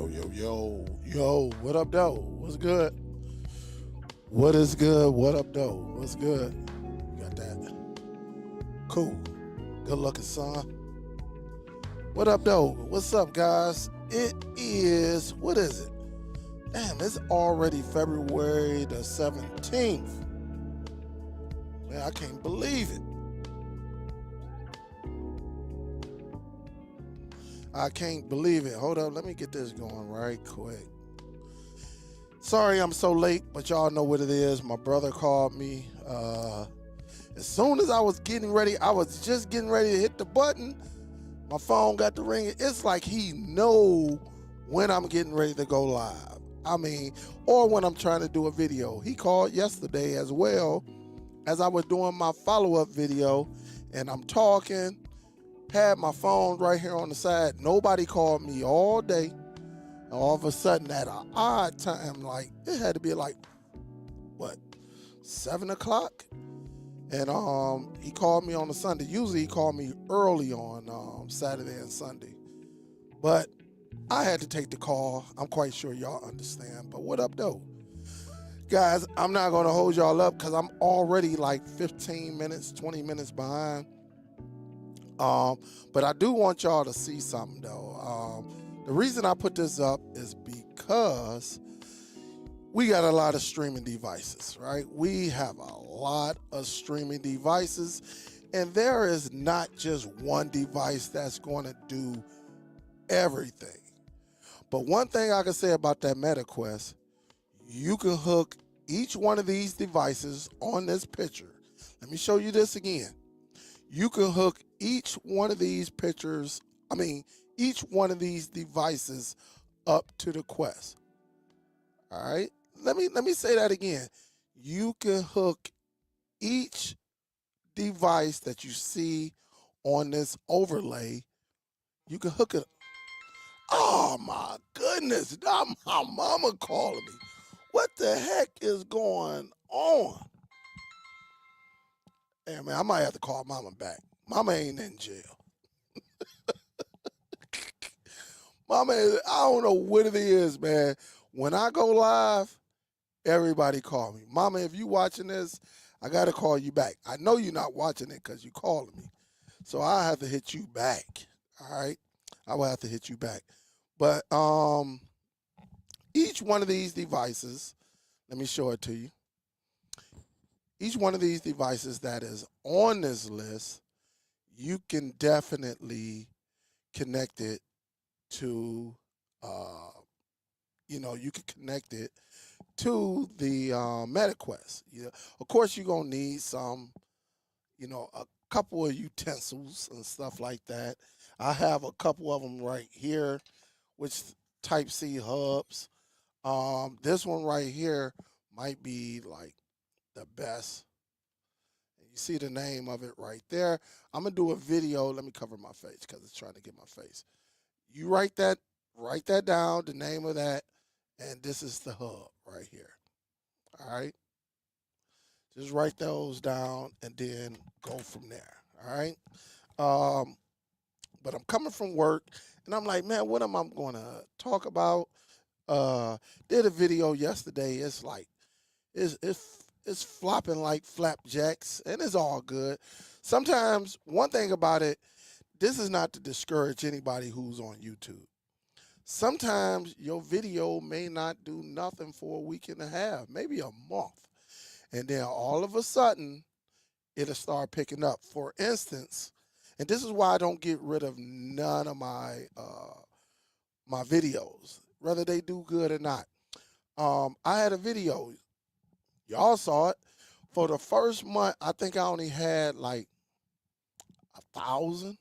Yo, what up, though? What's good? What is good? What up, though? What's good? You got that? Cool. Good looking, son. What up, though? What's up, guys? It is, what is it? Damn, it's already February the 17th. Man, I can't believe it. I can't believe it. Hold up, let me get this going right quick. Sorry I'm so late, but y'all know what it is. My brother called me. As soon as I was getting ready, I was just getting ready to hit the button. My phone got to ring. It's like he know when I'm getting ready to go live. I mean, or when I'm trying to do a video. He called yesterday as well as I was doing my follow-up video, and I'm talking. Had my phone right here on the side. Nobody called me all day. And all of a sudden, at an odd time, like it had to be like what, 7 o'clock, and he called me on a Sunday. Usually, he called me early on Saturday and Sunday, but I had to take the call. I'm quite sure y'all understand. But what up, though, guys? I'm not gonna hold y'all up because I'm already like 15 minutes, 20 minutes behind. But I do want y'all to see something, though. The reason I put this up is because we got a lot of streaming devices, right? We have a lot of streaming devices, and there is not just one device that's going to do everything. But one thing I can say about that MetaQuest, you can hook each one of these devices on this picture. Let me show you this again. You can hook each one of these each one of these devices up to the Quest. All right. Let me say that again. You can hook each device that you see on this overlay. You can hook it. Oh my goodness. Now my mama calling me. What the heck is going on? Hey man, I might have to call mama back. Mama ain't in jail. Mama, I don't know what it is, man. When I go live, everybody call me. Mama, if you watching this, I got to call you back. I know you're not watching it because you calling me. So I have to hit you back, all right? I will have to hit you back. But each one of these devices, let me show it to you. Each one of these devices that is on this list, you can definitely connect it to, you can connect it to the MetaQuest. Of course, you're going to need some, a couple of utensils and stuff like that. I have a couple of them right here, which Type-C hubs. This one right here might be like the best. You see the name of it right there. I'm going to do a video. Let me cover my face because it's trying to get my face. You write that down, the name of that, and this is the hub right here. All right? Just write those down and then go from there. All right? But I'm coming from work, and I'm like, man, what am I going to talk about? Did a video yesterday. It's like, it's flopping like flapjacks, and it's all good. Sometimes, one thing about it, this is not to discourage anybody who's on YouTube. Sometimes your video may not do nothing for a week and a half, maybe a month. And then all of a sudden, it'll start picking up. For instance, and this is why I don't get rid of none of my my videos, whether they do good or not. I had a video. Y'all saw it. For the first month, I think I only had like 1,000.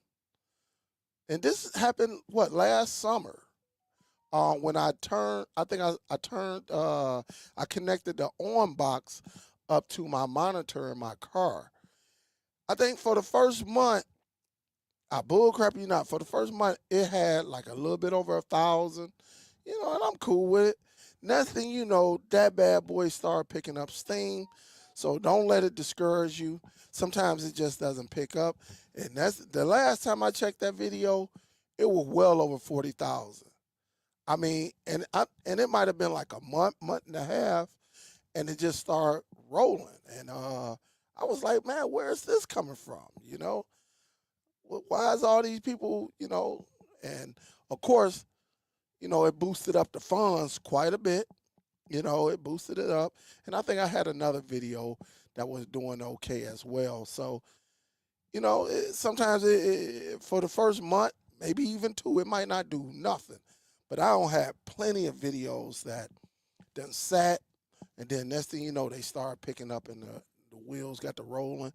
And this happened, last summer? When I turned, I connected the on box up to my monitor in my car. I think for the first month, I bullcrap you not, for the first month, it had like a little bit over 1,000, and I'm cool with it. Next thing you know, that bad boy started picking up steam. So don't let it discourage you. Sometimes it just doesn't pick up. And that's the last time I checked that video, it was well over 40,000. I mean, and it might have been like a month and a half, and it just started rolling. And I was like, man, where's this coming from? Why is all these people, and of course, it boosted up the funds quite a bit. It boosted it up, and I think I had another video that was doing okay as well. So, sometimes for the first month, maybe even two, it might not do nothing. But I don't have plenty of videos that done sat, and then next thing you know, they start picking up, and the wheels got to rolling,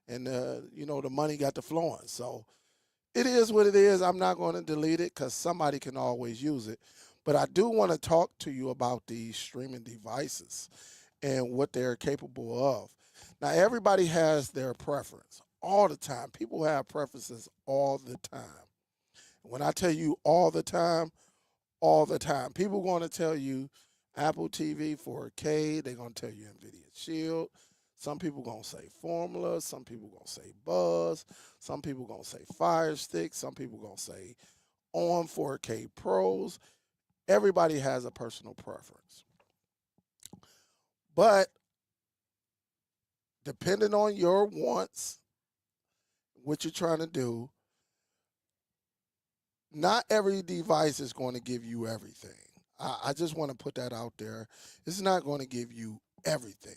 and the money got to flowing. So it is what it is. I'm not going to delete it because somebody can always use it. But I do want to talk to you about these streaming devices and what they're capable of. Now, everybody has their preference all the time. People have preferences all the time. When I tell you all the time, people going to tell you Apple TV 4K. They're going to tell you NVIDIA Shield. Some people going to say Formula. Some people going to say Buzz. Some people going to say Fire Stick. Some people going to say on 4K Pros. Everybody has a personal preference. But depending on your wants, what you're trying to do, not every device is going to give you everything. I just want to put that out there. It's not going to give you everything.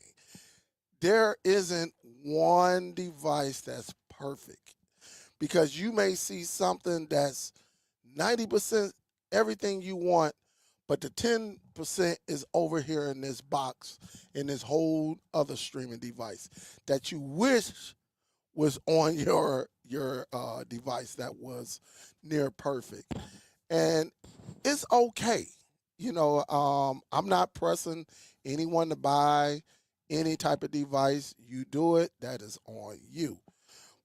There isn't one device that's perfect because you may see something that's 90% everything you want, but the 10% is over here in this box, in this whole other streaming device that you wish was on your device that was near perfect. And it's okay. I'm not pressing anyone to buy any type of device. You do it, that is on you.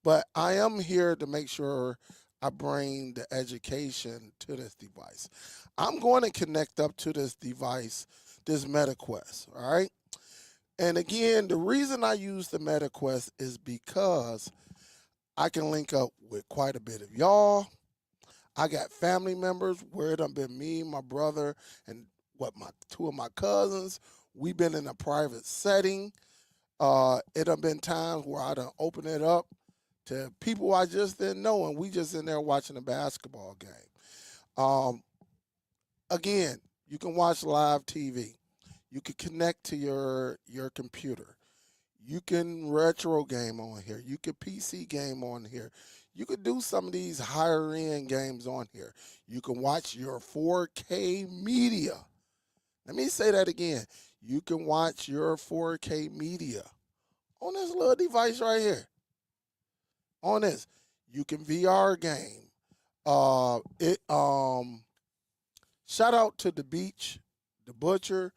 But I am here to make sure I bring the education to this device. I'm going to connect up to this device, this MetaQuest, all right? And again, the reason I use the MetaQuest is because I can link up with quite a bit of y'all. I got family members where it done been me, my brother, and my two of my cousins. We've been in a private setting. It done been times where I done open it up to people I just didn't know, and we just in there watching a basketball game. Um, Again, you can watch live TV. You can connect to your computer. You can retro game on here. You can PC game on here. You could do some of these higher end games on here. You can watch your 4K media. Let me say that again. You can watch your 4K media on this little device right here. On this, you can VR game. It Shout out to the beach, the butcher,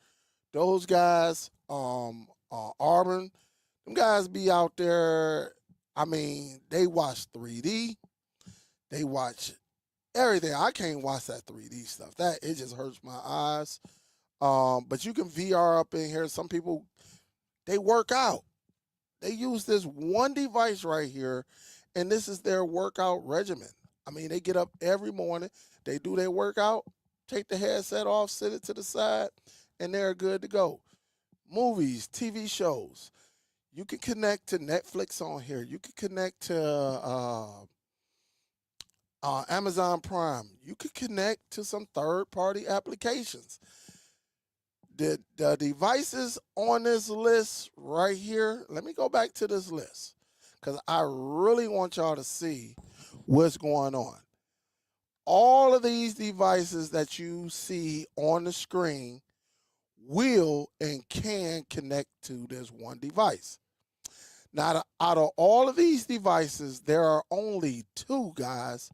those guys. Auburn, them guys be out there. I mean, they watch 3D. They watch everything. I can't watch that 3D stuff. That it just hurts my eyes. But you can VR up in here. Some people they work out. They use this one device right here, and this is their workout regimen. I mean, they get up every morning, they do their workout, take the headset off, sit it to the side, and they're good to go. Movies, TV shows. You can connect to Netflix on here. You can connect to Amazon Prime. You could connect to some third-party applications. The devices on this list right here, let me go back to this list because I really want y'all to see what's going on. All of these devices that you see on the screen will and can connect to this one device. Now, out of all of these devices, there are only two, guys,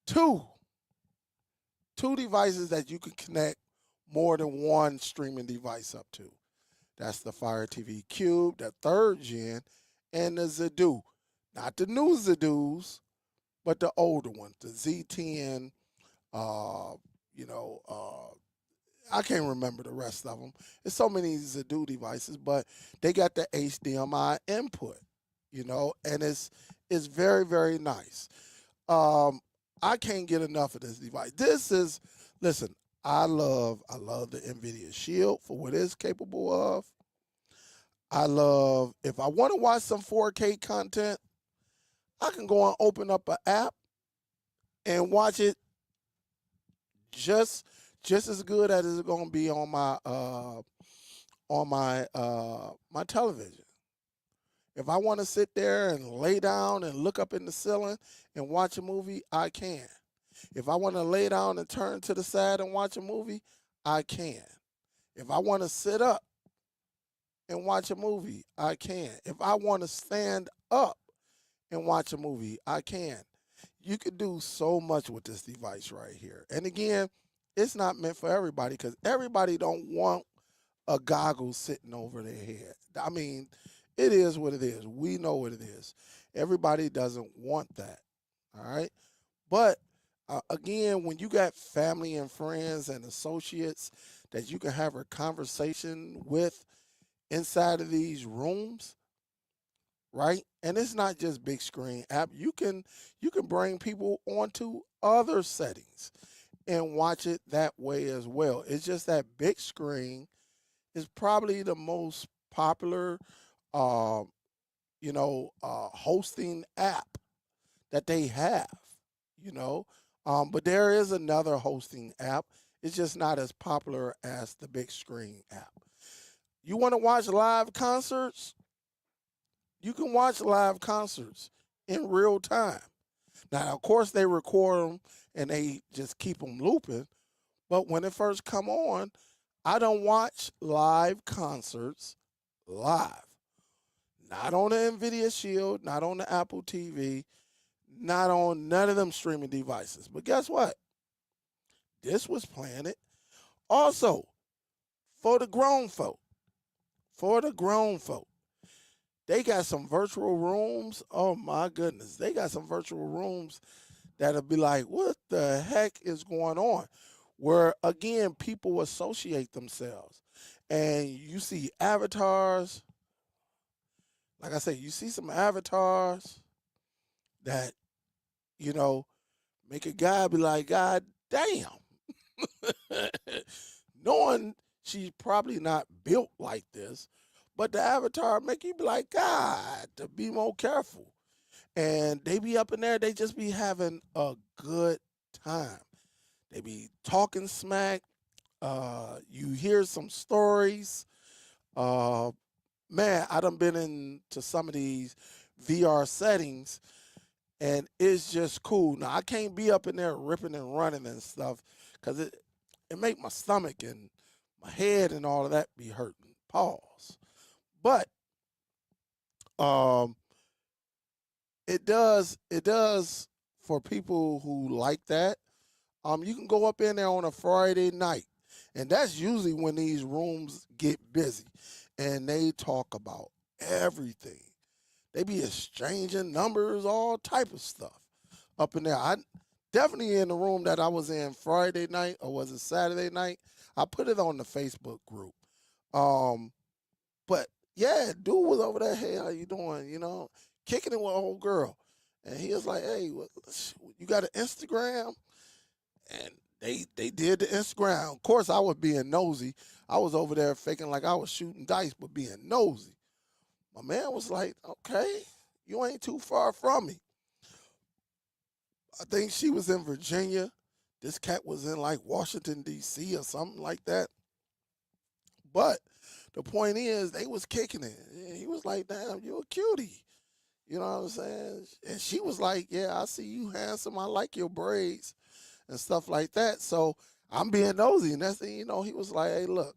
two devices that you can connect more than one streaming device up to. That's the Fire TV Cube, the third gen, and the Zadu. Not the new Zadus, but the older ones, the Z10. Uh, you know, I can't remember the rest of them. There's so many Zadu devices, but they got the HDMI input. And it's very very nice. Um, I can't get enough of this device. Listen. I love the NVIDIA Shield for what it's capable of. I love if I want to watch some 4K content, I can go and open up an app and watch it just just as good as it's going to be on my television. If I want to sit there and lay down and look up in the ceiling and watch a movie, I can. If I want to lay down and turn to the side and watch a movie, I can. If I want to sit up and watch a movie, I can. If I want to stand up and watch a movie, I can. You can do so much with this device right here. And again, it's not meant for everybody because everybody don't want a goggle sitting over their head. I mean, it is what it is. We know what it is. Everybody doesn't want that. All right. But again, when you got family and friends and associates that you can have a conversation with inside of these rooms, right? And it's not just big screen app. You can bring people onto other settings and watch it that way as well. It's just that big screen is probably the most popular, uh, hosting app that they have. You know, but there is another hosting app. It's just not as popular as the big screen app. You want to watch live concerts? You can watch live concerts in real time. Now, of course, they record them and they just keep them looping. But when it first come on, I don't watch live concerts live. Not on the NVIDIA Shield, not on the Apple TV, not on none of them streaming devices. But guess what? This was playing it. Also, for the grown folk, for the grown folk, they got some virtual rooms. Oh my goodness. They got some virtual rooms that'll be like, what the heck is going on? Where again, people associate themselves. And you see avatars. Like I said, you see some avatars that, you know, make a guy be like, God damn. Knowing she's probably not built like this, but the avatar make you be like, God, to be more careful. And they be up in there, they just be having a good time. They be talking smack. You hear some stories. Uh, man, I done been into some of these VR settings, and it's just cool. Now I can't be up in there ripping and running and stuff, cause it make my stomach and my head and all of that be hurting. Pause. But um, it does for people who like that. You can go up in there on a Friday night, and that's usually when these rooms get busy, and they talk about everything. They be exchanging numbers, all type of stuff up in there. I definitely in the room that I was in Friday night, or was it Saturday night? I put it on the Facebook group. Um, but yeah, dude was over there. Hey, how you doing? You know, kicking it with a old girl, and he was like, "Hey, you got an Instagram?" And they did the Instagram. Of course, I was being nosy. I was over there faking like I was shooting dice, but being nosy. My man was like, "Okay, you ain't too far from me." I think she was in Virginia. This cat was in like Washington D.C. or something like that. But the point is, they was kicking it. And he was like, "Damn, you a cutie." You know what I'm saying? And she was like, "Yeah, I see you handsome. I like your braids and stuff like that." So I'm being nosy, and that's the he was like, "Hey, look,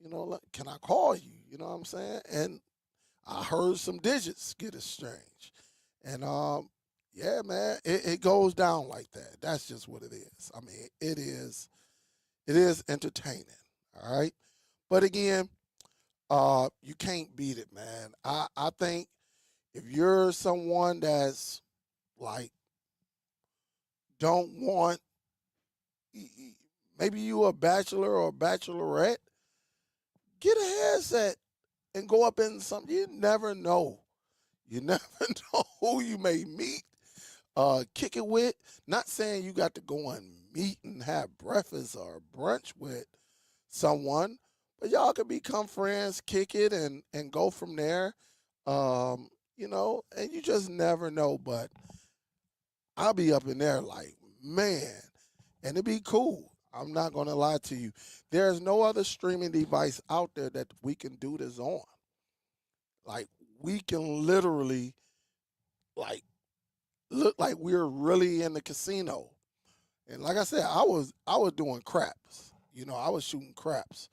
look, can I call you?" You know what I'm saying? And I heard some digits get exchanged, and yeah, man, it goes down like that. That's just what it is. I mean, it is entertaining. All right, but again, you can't beat it, man. I think if you're someone that's like don't want maybe you a bachelor or bachelorette, get a headset and go up in something. You never know. You never know who you may meet, kick it with. Not saying you got to go and meet and have breakfast or brunch with someone, but y'all can become friends, kick it, and go from there. And you just never know. But I'll be up in there like, man, and it'd be cool. I'm not gonna lie to you. There's no other streaming device out there that we can do this on. Like we can literally like look like we're really in the casino. And like I said, I was doing craps. I was shooting craps.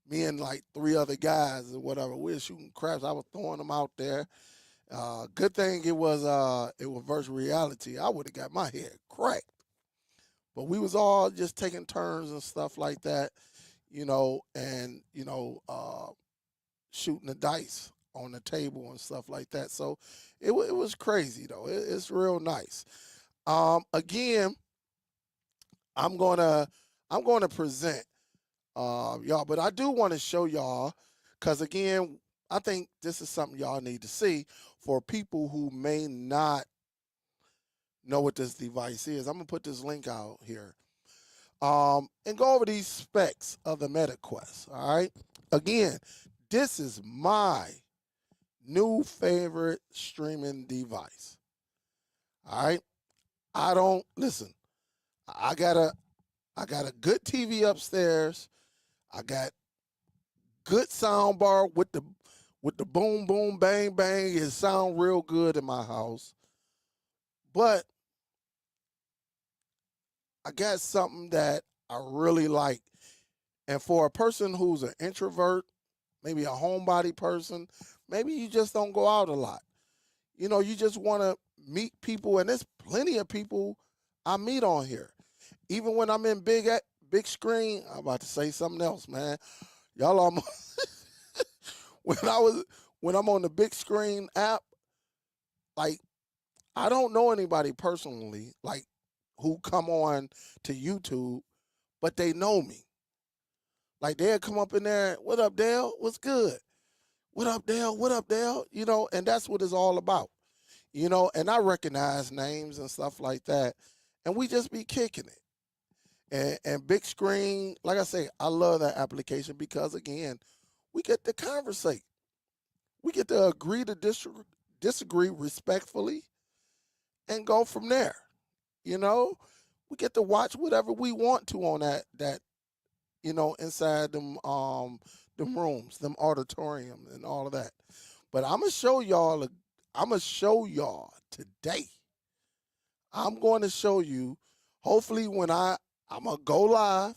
Me and like three other guys or whatever, we were shooting craps. I was throwing them out there. Good thing it was virtual reality. I would have got my head cracked. But we was all just taking turns and stuff like that, and shooting the dice on the table and stuff like that. So it was crazy though. It's real nice. Again, I'm gonna present y'all, but I do want to show y'all because again, I think this is something y'all need to see for people who may not know what this device is. I'm gonna put this link out here. And go over these specs of the MetaQuest. All right. Again, this is my new favorite streaming device. All right. I don't listen. I got a good TV upstairs. I got good sound bar with the boom boom bang bang. It sound real good in my house. But I got something that I really like. And for a person who's an introvert, maybe a homebody person, maybe you just don't go out a lot. You just want to meet people, and there's plenty of people I meet on here. Even when I'm in big screen, I'm about to say something else, man. Y'all almost when I was when I'm on the big screen app, like I don't know anybody personally, like who come on to YouTube, but they know me. Like they'll come up in there, what up, Dale? What's good? What up, Dale? What up, Dale? And that's what it's all about. And I recognize names and stuff like that. And we just be kicking it. And big screen, like I say, I love that application because again, we get to conversate. We get to agree to disagree respectfully and go from there. You know, we get to watch whatever we want to on that inside them rooms, them auditorium and all of that. But I'm gonna show y'all today. I'm going to show you. Hopefully, when I'm gonna go live,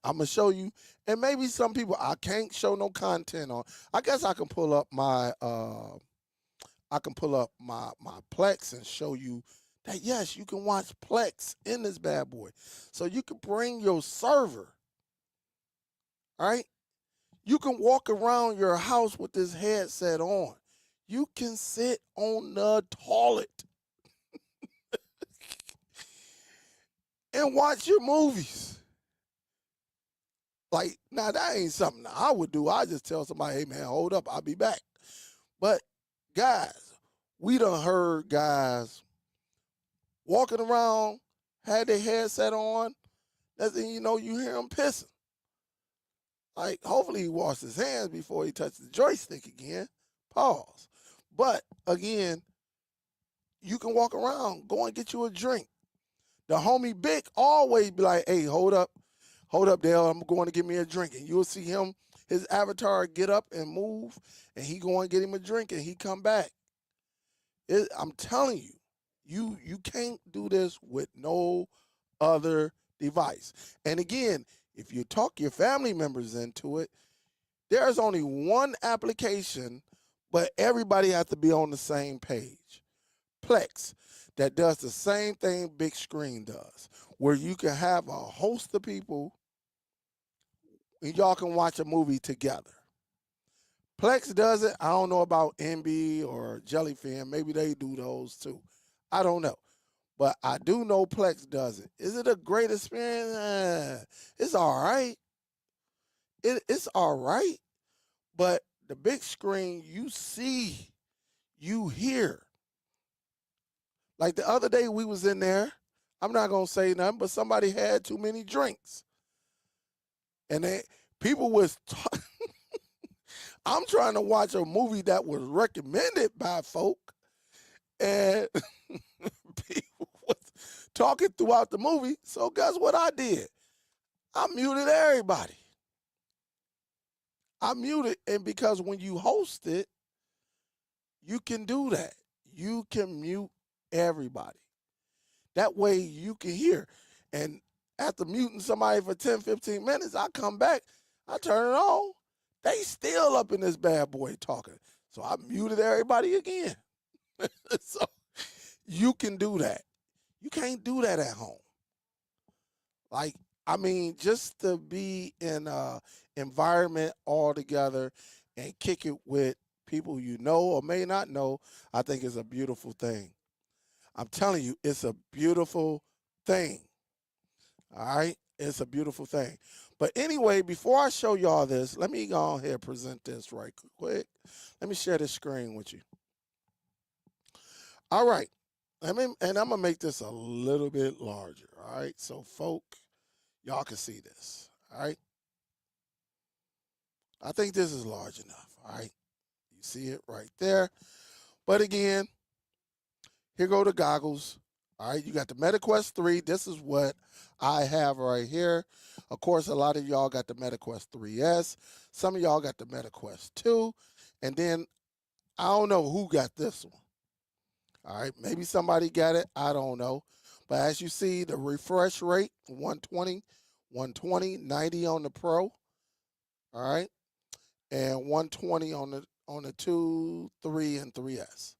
I'm gonna show you. And maybe some people I can't show no content on. I guess I can pull up my Plex and show you that yes, you can watch Plex in this bad boy. So you can bring your server, all right? You can walk around your house with this headset on. You can sit on the toilet and watch your movies. Like, now that ain't something I would do. I just tell somebody, hey man, hold up, I'll be back. But guys, we done heard guys walking around, had their headset on, that's you hear them pissing. Like, hopefully he washed his hands before he touched the joystick again. Pause. But again, you can walk around, go and get you a drink. The homie Big always be like, hey, hold up, Dale, I'm going to get me a drink. And you'll see him, his avatar get up and move, and he go and get him a drink, and he come back. I'm telling you, you can't do this with no other device. And again, if you talk your family members into it, there's only one application, but everybody has to be on the same page. Plex, that does the same thing Big Screen does, where you can have a host of people and y'all can watch a movie together. Plex does it. I don't know about NB or Jellyfin. Maybe they do those too. I don't know. But I do know Plex does it. Is it a great experience? It's all right. It's all right. But the big screen, you see, you hear. Like the other day we was in there. I'm not gonna say nothing, but somebody had too many drinks, and people was. I'm trying to watch a movie that was recommended by folk, and people was talking throughout the movie. So guess what I did? I muted everybody. I muted, and because when you host it, you can do that. You can mute everybody. That way you can hear. And after muting somebody for 10, 15 minutes, I come back, I turn it on. They still up in this bad boy talking. So I muted everybody again. So you can do that. You can't do that at home. Like, I mean, just to be in a environment all together and kick it with people you know or may not know, I think is a beautiful thing. I'm telling you, it's a beautiful thing. All right? It's a beautiful thing. But anyway, before I show y'all this, let me go ahead and present this right quick. Let me share the screen with you. All right. And I'm going to make this a little bit larger. All right. So, folk, y'all can see this. All right. I think this is large enough. All right. You see it right there. But again, here go the goggles. All right. You got the MetaQuest 3. This is what I have right here. Of course, a lot of y'all got the MetaQuest 3S. Some of y'all got the MetaQuest 2. And then I don't know who got this one. All right. Maybe somebody got it. I don't know. But as you see, the refresh rate, 120, 120, 90 on the Pro. All right. And 120 on the 2, 3, and 3S.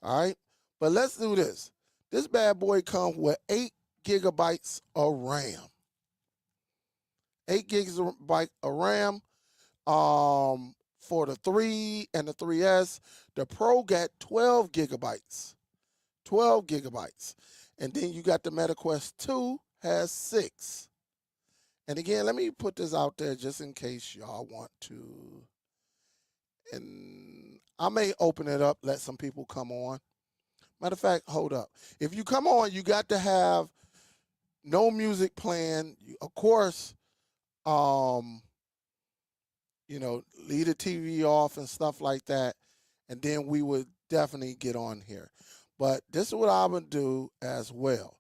All right. But let's do this. This bad boy comes with 8 gigabytes of RAM. 8 gigabytes of RAM. For the 3 and the 3S, the Pro got 12 gigabytes. 12 gigabytes. And then you got the MetaQuest 2 has 6. And again, let me put this out there just in case y'all want to. And I may open it up, let some people come on. Matter of fact, hold up. If you come on, you got to have no music playing. Of course, leave the TV off and stuff like that. And then we would definitely get on here. But this is what I'm going to do as well.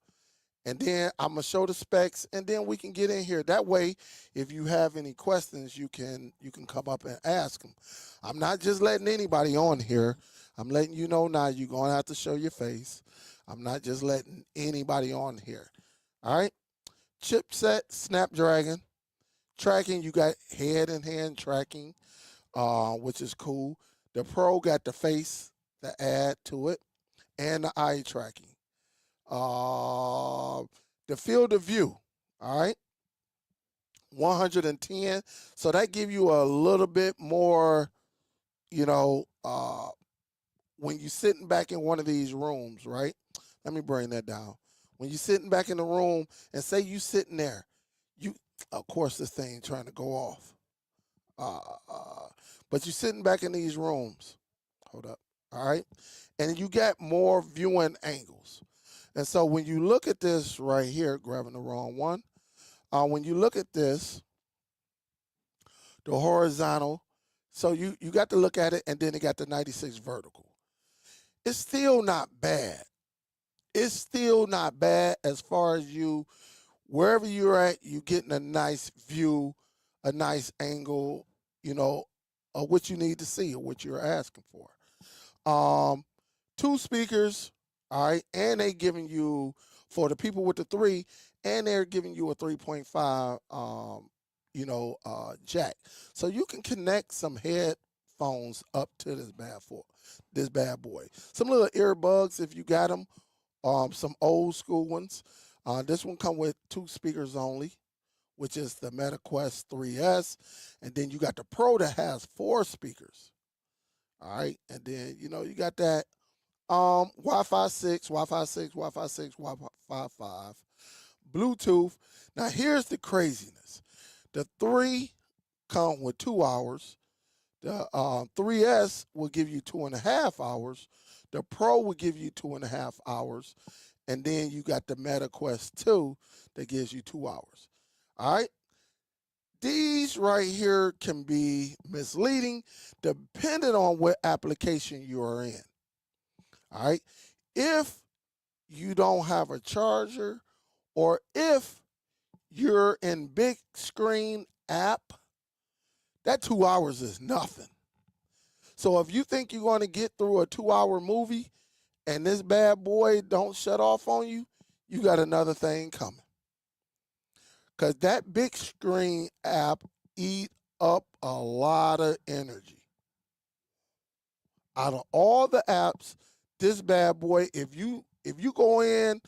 And then I'm going to show the specs, and then we can get in here. That way, if you have any questions, you can come up and ask them. I'm not just letting anybody on here. I'm letting you know now you're going to have to show your face. I'm not just letting anybody on here. All right? Chipset, Snapdragon. Tracking, you got head-in-hand tracking, which is cool. The Pro got the face to add to it, and the eye tracking. The field of view, all right, 110. So that give you a little bit more, when you're sitting back in one of these rooms, right? Let me bring that down. When you're sitting back in the room and say you sitting there, of course this thing trying to go off. But you're sitting back in these rooms. Hold up. All right. And you get more viewing angles. And so when you look at this right here, grabbing the wrong one, when you look at this, the horizontal, so you got to look at it, and then it got the 96 vertical. It's still not bad. It's still not bad as far as wherever you're at, you getting a nice view, a nice angle, of what you need to see or what you're asking for. 2 speakers, all right, and they giving you, for the people with the 3, and they're giving you a 3.5, jack. So you can connect some headphones up to this bad boy. Some little earbuds if you got them, some old school ones. This one come with 2 speakers only, which is the MetaQuest 3S. And then you got the Pro that has 4 speakers. All right. And then, you got that Wi-Fi 6, Wi-Fi 6, Wi-Fi 6, Wi-Fi 5, Bluetooth. Now, here's the craziness. The 3 come with 2 hours. The 3S will give you 2.5 hours. The Pro will give you 2.5 hours. And then you got the Meta Quest 2 that gives you 2 hours. All right. These right here can be misleading depending on what application you are in. All right. If you don't have a charger, or if you're in Bigscreen app, that 2 hours is nothing. So if you think you're going to get through a 2-hour movie and this bad boy don't shut off on you, you got another thing coming. Because that Bigscreen app eat up a lot of energy. Out of all the apps, this bad boy, if you go in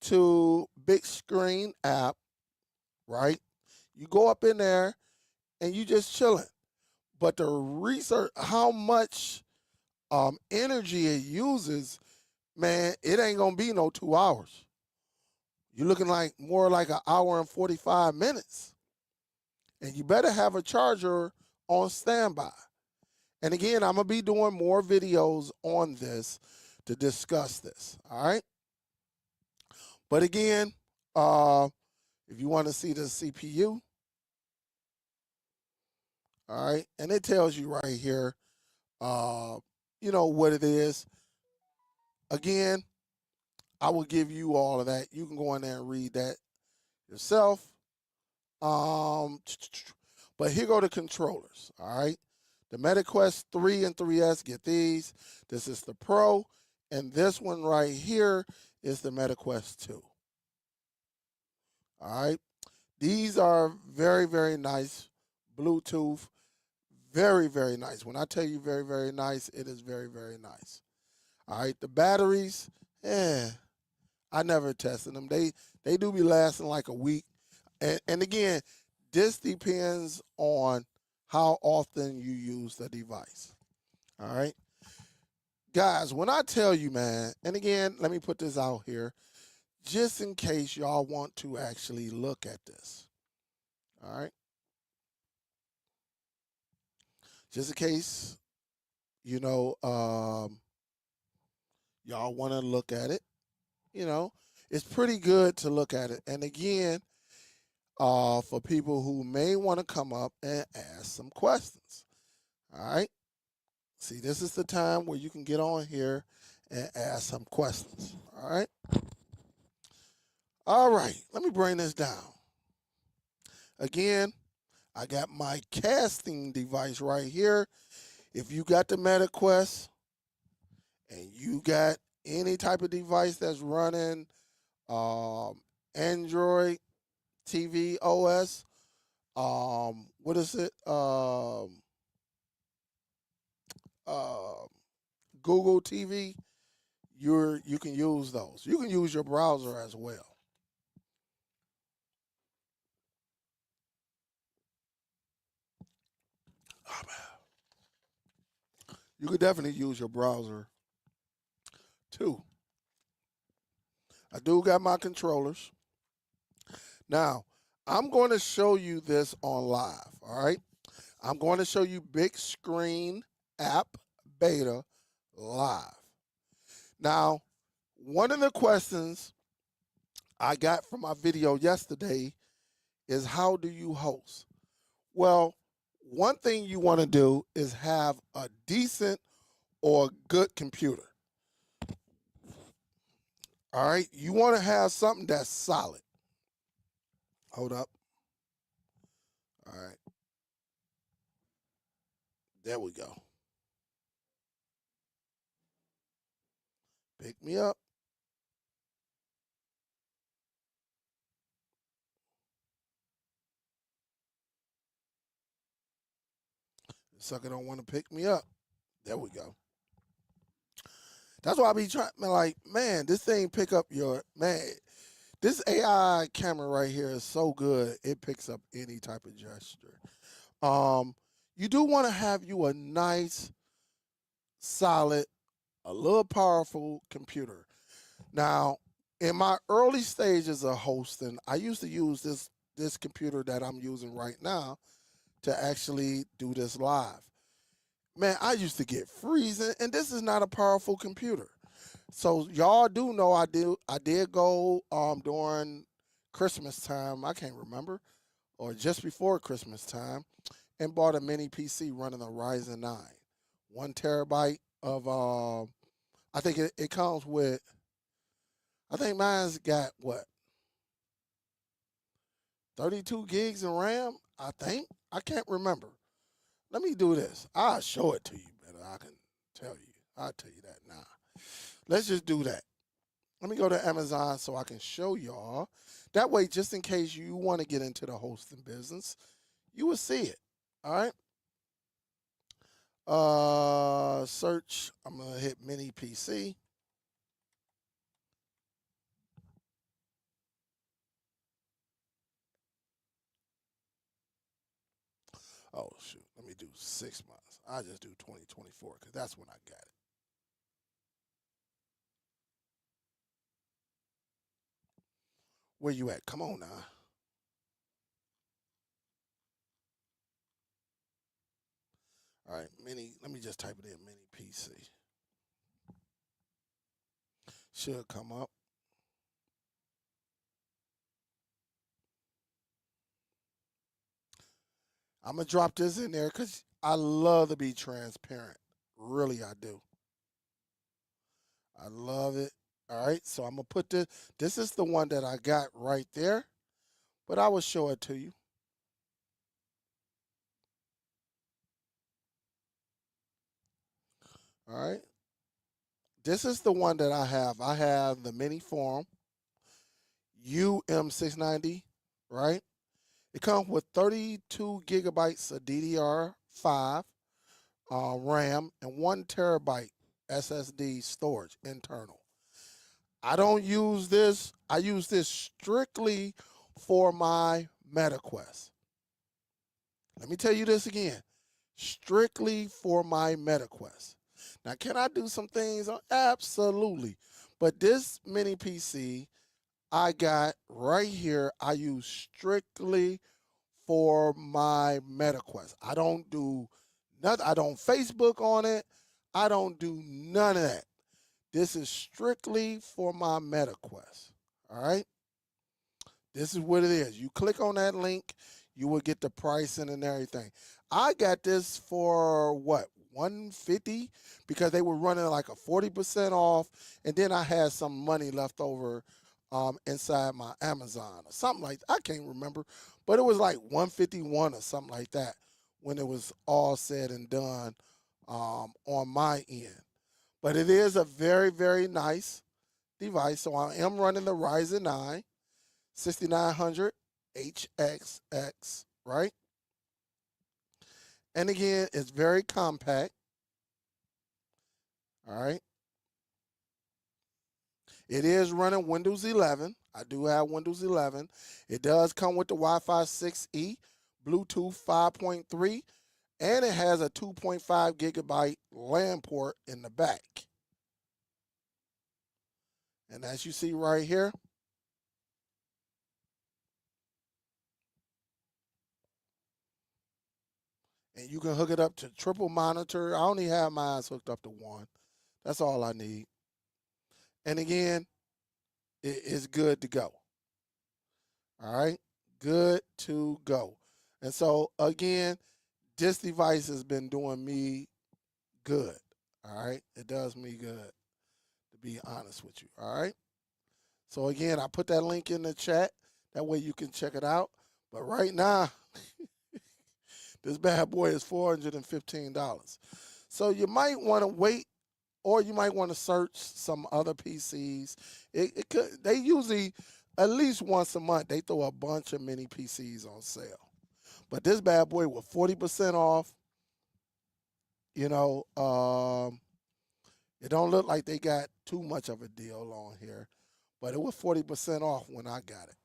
to Bigscreen app, right? You go up in there and you just chilling. But the research, how much energy it uses, man, it ain't gonna be no 2 hours. You're looking like more like an hour and 45 minutes. And you better have a charger on standby. And again, I'm gonna be doing more videos on this to discuss this. All right. But again, if you want to see the CPU, all right, and it tells you right here, what it is. Again, I will give you all of that. You can go in there and read that yourself. But here go the controllers. All right. The MetaQuest 3 and 3S get these. This is the Pro. And this one right here is the MetaQuest 2. All right. These are very, very nice. Bluetooth. Very, very nice. When I tell you very, very nice, it is very, very nice. All right. The batteries, I never tested them. They do be lasting like a week. And again, this depends on how often you use the device. All right. Guys, when I tell you, man, and again, let me put this out here just in case y'all want to actually look at this. All right. Just in case, y'all want to look at it, it's pretty good to look at it. And again, for people who may want to come up and ask some questions. All right. See, this is the time where you can get on here and ask some questions. All right. All right. Let me bring this down. Again, I got my casting device right here. If you got the MetaQuest and you got any type of device that's running Android TV OS, what is it? Google TV, you can use those. You can use your browser as well. Oh, you could definitely use your browser too. I do got my controllers. Now, I'm going to show you this on live, all right? I'm going to show you Bigscreen app beta live. Now, one of the questions I got from my video yesterday is how do you host? Well, one thing you want to do is have a decent or good computer. All right, you want to have something that's solid. Hold up. All right. There we go. Pick me up. The sucker don't want to pick me up. There we go. That's why I be trying, man, this thing pick up this AI camera right here is so good, it picks up any type of gesture. You do want to have you a nice, solid, a little powerful computer. Now, in my early stages of hosting, I used to use this computer that I'm using right now to actually do this live. Man, I used to get freezing, and this is not a powerful computer. So y'all do know I did go during Christmas time. I can't remember, or just before Christmas time, and bought a mini PC running a Ryzen 9, 1 terabyte of. I think it comes with. I think mine's got what 32 gigs of RAM. I think I can't remember. Let me do this. I'll show it to you better. I can tell you. I'll tell you that now. Let's just do that. Let me go to Amazon so I can show y'all. That way, just in case you want to get into the hosting business, you will see it. All right. Search. I'm gonna hit mini PC. Oh shoot. Let me do 6 months. I just do 2024 because that's when I got it. Where you at? Come on now. All right, mini. Let me just type it in. Mini PC should come up. I'm gonna drop this in there because I love to be transparent. Really, I do. I love it. All right, so I'm gonna put this. This is the one that I got right there, but I will show it to you. All right, this is the one that I have. I have the mini form UM690. Right, it comes with 32 gigabytes of DDR5 RAM and 1 terabyte SSD storage internal. I don't use this. I use this strictly for my MetaQuest. Let me tell you this again. Strictly for my MetaQuest. Now, can I do some things? Absolutely. But this mini PC I got right here, I use strictly for my MetaQuest. I don't do nothing. I don't Facebook on it. I don't do none of that. This is strictly for my MetaQuest. All right. This is what it is. You click on that link, you will get the pricing and everything. I got this for what 150 because they were running like a 40% off, and then I had some money left over inside my Amazon or something like that. I can't remember, but it was like 151 or something like that when it was all said and done on my end. But it is a very, very nice device. So I am running the Ryzen 9 6900 HXX, right? And again, it's very compact, all right? It is running Windows 11. I do have Windows 11. It does come with the Wi-Fi 6E, Bluetooth 5.3, and it has a 2.5 gigabyte LAN port in the back. And as you see right here, and you can hook it up to triple monitor. I only have mine hooked up to one. That's all I need. And again, it is good to go. All right, good to go. And so again, this device has been doing me good. All right, it does me good to be honest with you. All right. So again, I put that link in the chat. That way you can check it out. But right now, this bad boy is $415. So you might want to wait, or you might want to search some other PCs. It could. They usually at least once a month they throw a bunch of mini PCs on sale. But this bad boy with 40% off, you know, it don't look like they got too much of a deal on here. But it was 40% off when I got it.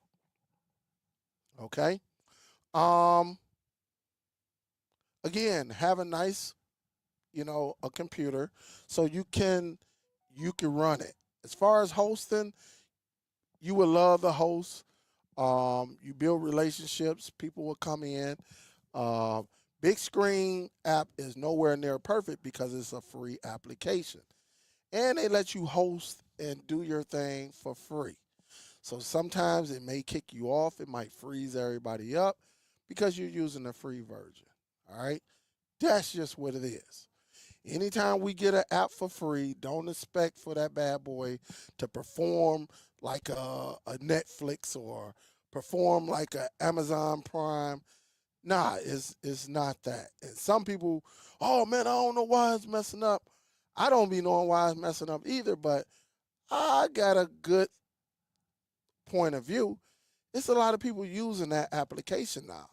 Okay. Um, Again, have a nice, a computer so you can run it. As far as hosting, you will love the host. You build relationships. People will come in. Uh, Big Screen app is nowhere near perfect because it's a free application. and they let you host and do your thing for free. So sometimes it may kick you off, it might freeze everybody up because you're using the free version. All right, that's just what it is. Anytime we get an app for free, don't expect for that bad boy to perform like a Netflix or perform like a Amazon Prime. Nah, it's not that. And some people, oh man, I don't know why it's messing up. I don't be knowing why it's messing up either, but I got a good point of view. It's a lot of people using that application now.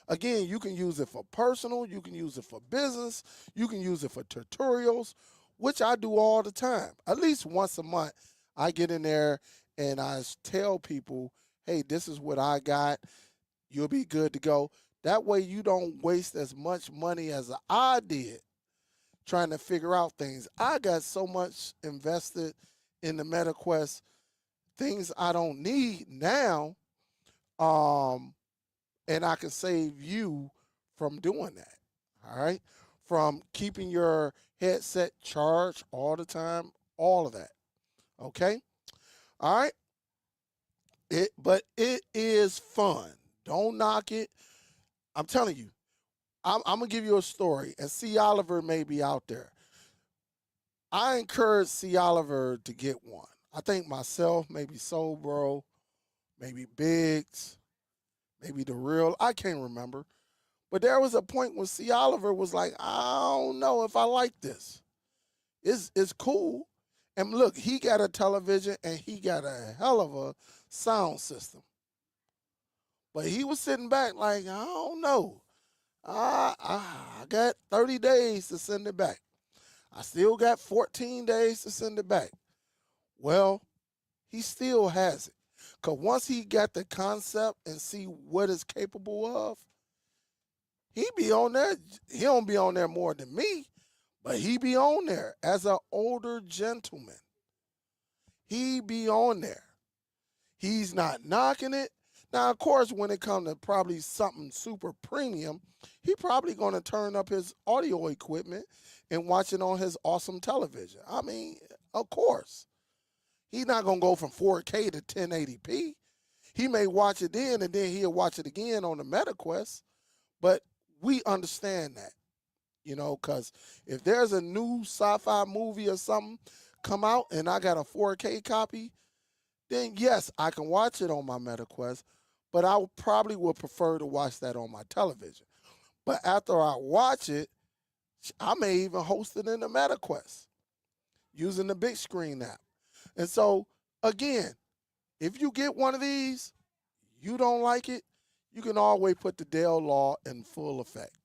Again, you can use it for personal, you can use it for business, you can use it for tutorials, which I do all the time. At least once a month, I get in there and I tell people, hey, this is what I got. You'll be good to go. That way, you don't waste as much money as I did trying to figure out things. I got so much invested in the MetaQuest, things I don't need now. Um, and I can save you from doing that. All right. From keeping your headset charged all the time, all of that. Okay. All right. But it is fun. Don't knock it. I'm telling you, I'm gonna give you a story, and C. Oliver may be out there. I encourage C. Oliver to get one. I think myself, maybe Soul Bro, maybe Biggs, maybe the Real. I can't remember. But there was a point when C. Oliver was like, I don't know if I like this. It's cool. And look, he got a television and he got a hell of a sound system. But he was sitting back like, I don't know. I got 30 days to send it back. I still got 14 days to send it back. Well, he still has it. Because once he got the concept and see what it's capable of, he be on there. He don't be on there more than me, but he be on there as an older gentleman. He be on there. He's not knocking it. Now, of course, when it comes to probably something super premium, he probably going to turn up his audio equipment and watch it on his awesome television. I mean, of course. He's not going to go from 4K to 1080p. He may watch it then and then he'll watch it again on the MetaQuest. But we understand that, because if there's a new sci-fi movie or something come out and I got a 4K copy, then yes, I can watch it on my MetaQuest, but I probably would prefer to watch that on my television. But after I watch it, I may even host it in the MetaQuest using the Bigscreen app. And so, again, if you get one of these, you don't like it, you can always put the Dell law in full effect.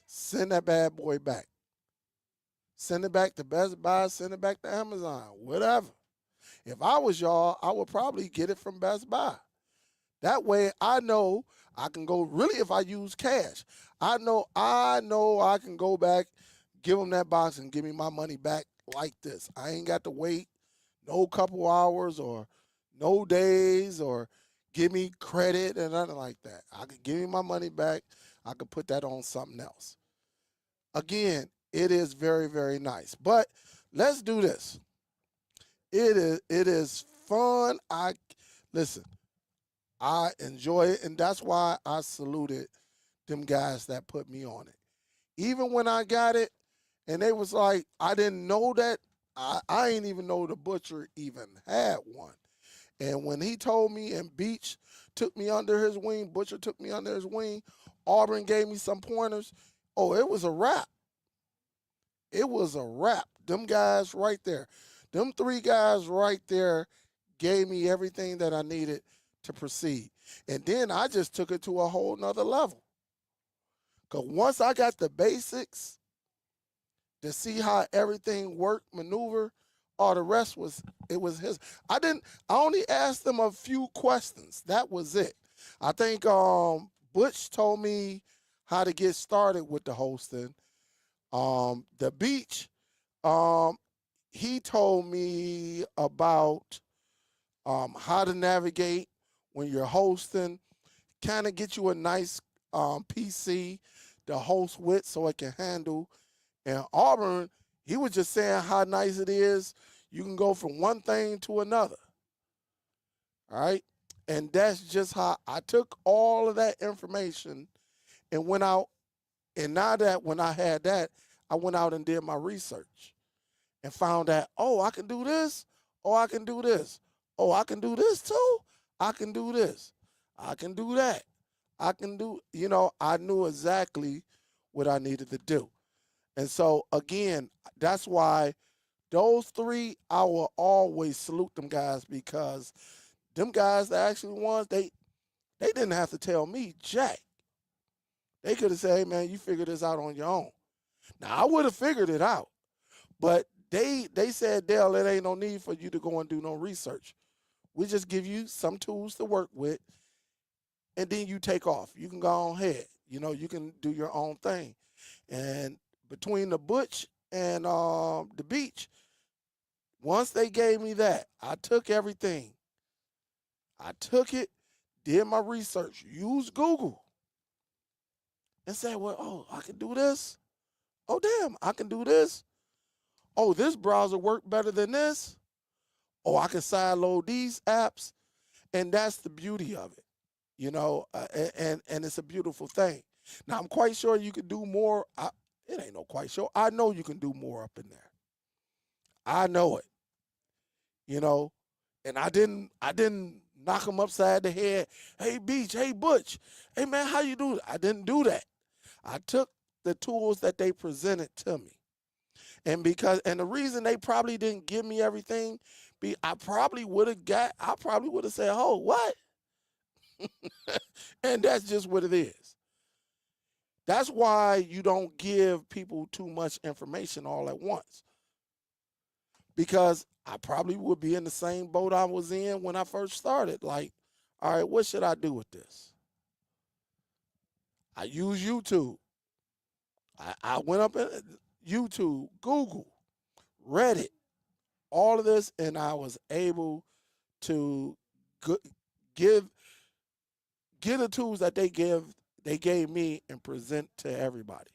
Send that bad boy back. Send it back to Best Buy, send it back to Amazon, whatever. If I was y'all, I would probably get it from Best Buy. That way I know I can go, really if I use cash, I know I can go back, give them that box and give me my money back like this. I ain't got to wait no couple hours or no days or give me credit and nothing like that. I could give me my money back. I could put that on something else. Again, it is very, very nice. But let's do this. It is fun. Listen, I enjoy it, and that's why I saluted them guys that put me on it. Even when I got it, and they was like, I didn't know that. I ain't even know the butcher even had one. And when he told me and Beach took me under his wing, Butcher took me under his wing, Auburn gave me some pointers. Oh, it was a wrap. It was a wrap. Them guys right there, them three guys right there gave me everything that I needed to proceed. And then I just took it to a whole nother level. Because once I got the basics to see how everything worked, maneuver, all the rest was his. I only asked them a few questions. That was it. I think Butch told me how to get started with the hosting. The Beach, um, he told me about how to navigate when you're hosting, kind of get you a nice PC to host with so it can handle. And Auburn, He was just saying how nice it is. You can go from one thing to another. All right. And that's just how I took all of that information and went out. And now that when I had that, I went out and did my research and found that, oh, I can do this. Oh, I can do this. Oh, I can do this too. I can do this. I can do that. I can do, I knew exactly what I needed to do. And so, again, that's why those three, I will always salute them guys because them guys, the actually ones, they didn't have to tell me jack. They could have said, hey, man, you figure this out on your own. Now, I would have figured it out, but they said, Dale, it ain't no need for you to go and do no research. We just give you some tools to work with, and then you take off. You can go on ahead. You can do your own thing. And between the Butch and the Beach, once they gave me that, I took everything. I took it, did my research, used Google, and said, well, oh, I can do this. Oh, damn, I can do this. Oh, this browser worked better than this. Oh, I can sideload these apps. And that's the beauty of it, and it's a beautiful thing. Now, I'm quite sure you can do more. It ain't no quite sure. I know you can do more up in there. I know it, and I didn't knock them upside the head. Hey, Beach, hey, Butch, hey, man, how you do it? I didn't do that. I took the tools that they presented to me. And the reason they probably didn't give me everything, I probably would have said, oh, what? And that's just what it is. That's why you don't give people too much information all at once. Because I probably would be in the same boat I was in when I first started. Like, all right, what should I do with this? I use YouTube. I went up in YouTube, Google, Reddit, all of this, and I was able to give the tools that they gave me and present to everybody.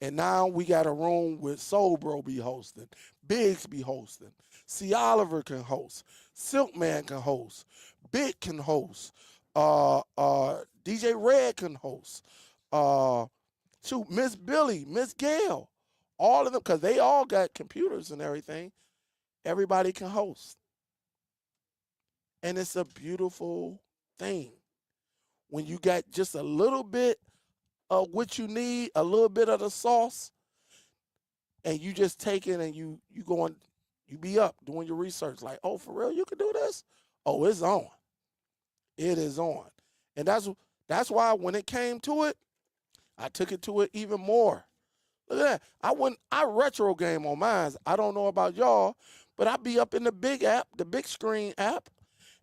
And now we got a room with Soul Bro be hosting, Biggs be hosting, C. Oliver can host, Silkman can host, Big can host, DJ Red can host, Miss Billy, Miss Gail, all of them, because they all got computers and everything. Everybody can host. And it's a beautiful thing when you got just a little bit of what you need, a little bit of the sauce, and you just take it and you be up doing your research. Like, oh, for real, you can do this? Oh, it's on. It is on. And that's why when it came to it, I took it to it even more. Look at that. I retro game on mine. I don't know about y'all, but I be up in the big app, the Bigscreen app,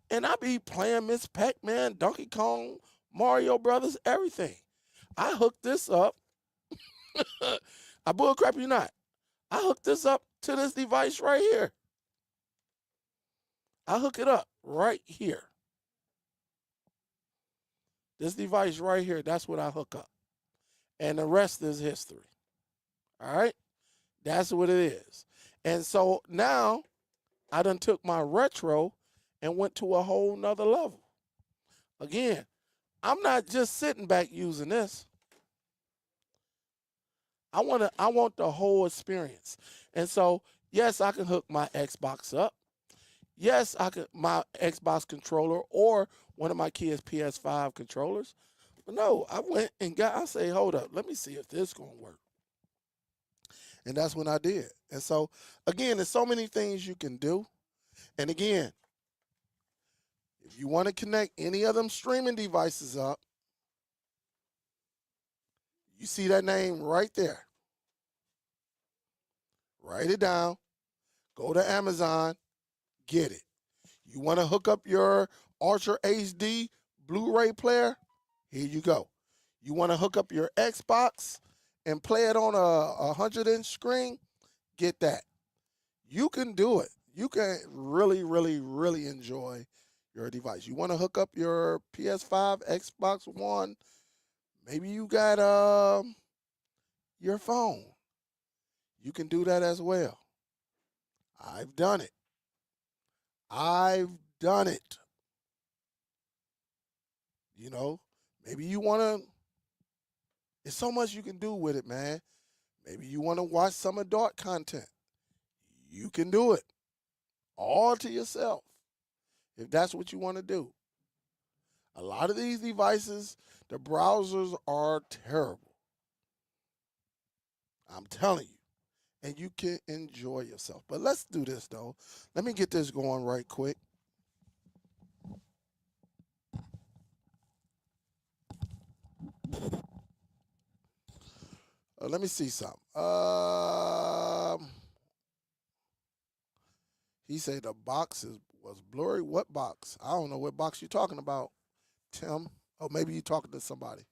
and I be playing Miss Pac-Man, Donkey Kong, Mario Brothers, everything. I hooked this up. I bullcrap you not. I hooked this up to this device right here. I hook it up right here. This device right here, that's what I hook up. And the rest is history. All right? That's what it is. And so now I done took my retro and went to a whole nother level. Again, I'm not just sitting back using this. I want the whole experience. And so, yes, I can hook my Xbox up. Yes, I could my Xbox controller or one of my kids' PS5 controllers. But no, I say, hold up, let me see if this gonna work. And that's when I did. And so again, there's so many things you can do. And again, if you want to connect any of them streaming devices up, you see that name right there. Write it down. Go to Amazon. Get it. You want to hook up your Ultra HD Blu-ray player? Here you go. You want to hook up your Xbox and play it on a 100-inch screen? Get that. You can do it. You can really, really, really enjoy your device. You want to hook up your PS5, Xbox One? Maybe you got your phone. You can do that as well. I've done it. I've done it. You know, maybe you want to, there's so much you can do with it, man. Maybe you want to watch some adult content. You can do it all to yourself if that's what you want to do. A lot of these devices, the browsers are terrible. I'm telling you. And you can enjoy yourself. But let's do this, though. Let me get this going right quick. Let me see something. He said the box was blurry. What box? I don't know what box you're talking about, Tim. Or maybe you're talking to somebody.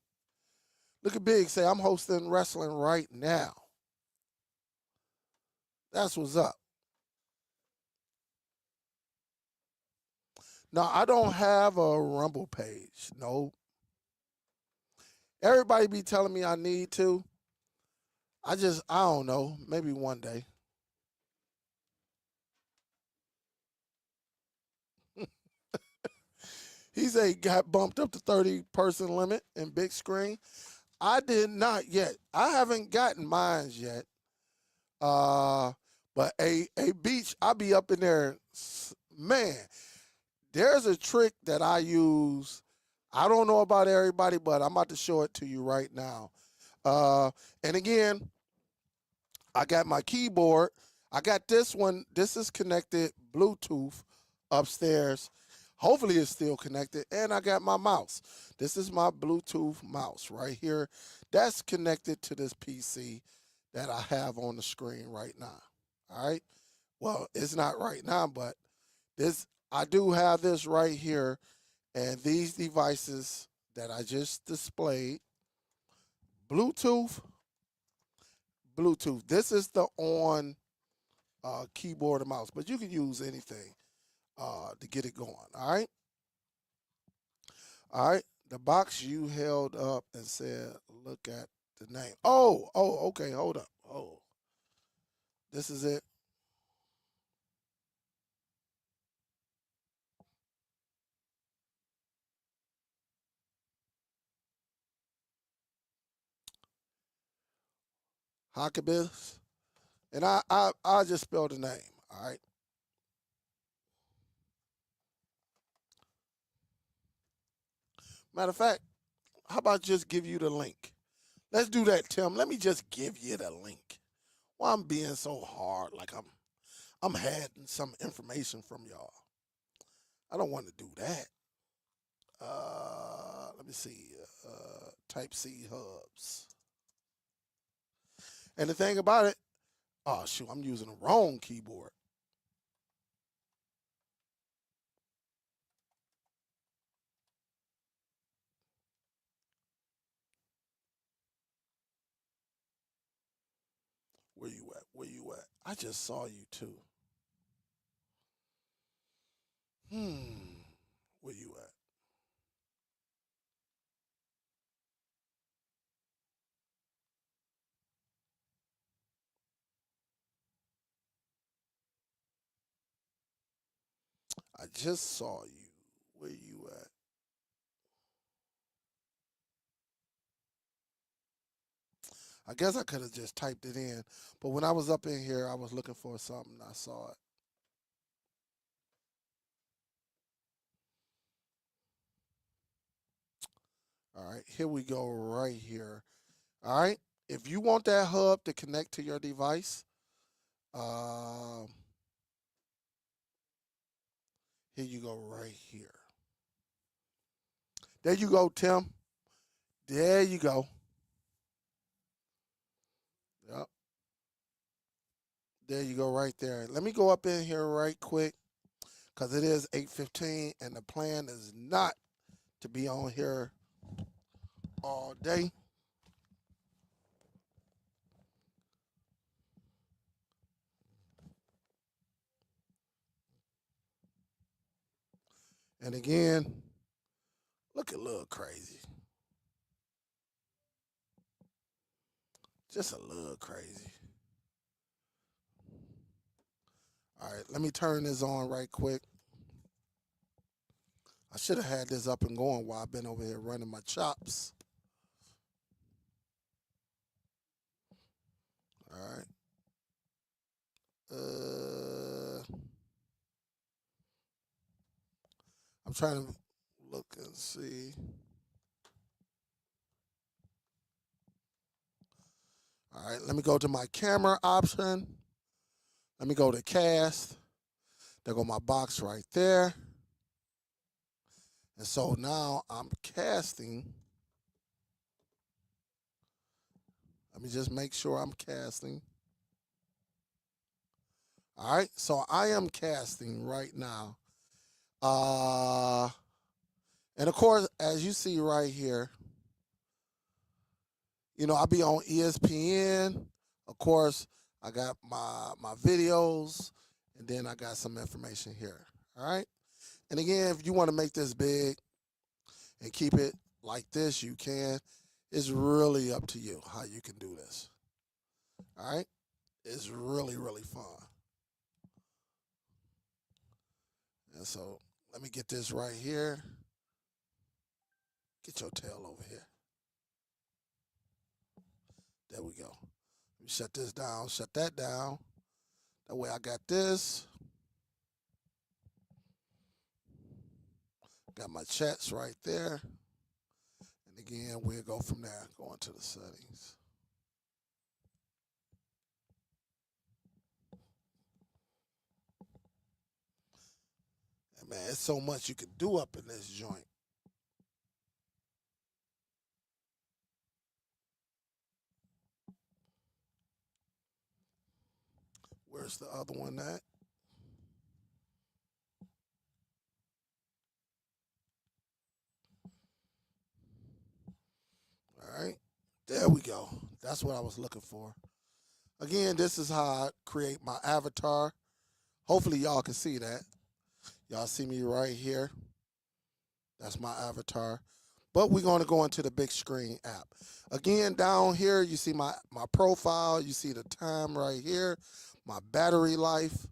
Look at Big say, I'm hosting wrestling right now. That's what's up. No, I don't have a Rumble page. No. Everybody be telling me I need to. I don't know. Maybe one day. He said he got bumped up to 30-person limit in Bigscreen. I did not yet. I haven't gotten mines yet. Uh, but a beach, I'll be up in there. Man, there's a trick that I use. I don't know about everybody, but I'm about to show it to you right now. And again, I got my keyboard. I got this one. This is connected Bluetooth upstairs. Hopefully it's still connected. And I got my mouse. This is my Bluetooth mouse right here. That's connected to this PC that I have on the screen right now. All right. Well, it's not right now, but this I do have this right here. And these devices that I just displayed, Bluetooth, Bluetooth. This is the on keyboard and mouse, but you can use anything to get it going. All right. All right. The box you held up and said, look at the name. Okay. Hold up. Oh, this is it. Huckabee. And I just spelled the name. All right. Matter of fact, how about just give you the link? Let's do that, Tim. Let me just give you the link. Why I'm being so hard, like I'm hiding some information from y'all. I don't want to do that. Let me see. Type C hubs. And the thing about it, oh shoot, I'm using the wrong keyboard. Where you at? Where you at? I just saw you too. Where you at? I just saw you. Where you at? I guess I could have just typed it in, but when I was up in here, I was looking for something. I saw it. All right, here we go. Right here. All right. If you want that hub to connect to your device, um, here you go. Right here. There you go, Tim. There you go. Yep. There you go, right there. Let me go up in here right quick because it is 8:15, and the plan is not to be on here all day. And again, look a little crazy. Just a little crazy. All right, let me turn this on right quick. I should have had this up and going while I've been over here running my chops. All right. I'm trying to look and see. All right, let me go to my camera option. Let me go to cast. There go my box right there. And so now I'm casting. Let me just make sure I'm casting. All right, so I am casting right now. And of course, as you see right here, I'll be on ESPN. Of course, I got my videos, and then I got some information here. All right. And again, if you want to make this big and keep it like this, you can. It's really up to you how you can do this. All right. It's really, really fun. And so let me get this right here. Get your tail over here. There we go. Let me shut this down, shut that down. That way I got this. Got my chats right there. And again, we'll go from there, go into the settings. And man, it's so much you can do up in this joint. Where's the other one at? All right. There we go. That's what I was looking for. Again, this is how I create my avatar. Hopefully y'all can see that. Y'all see me right here. That's my avatar. But we're going to go into the Bigscreen app. Again, down here, you see my profile. You see the time right here, my battery life.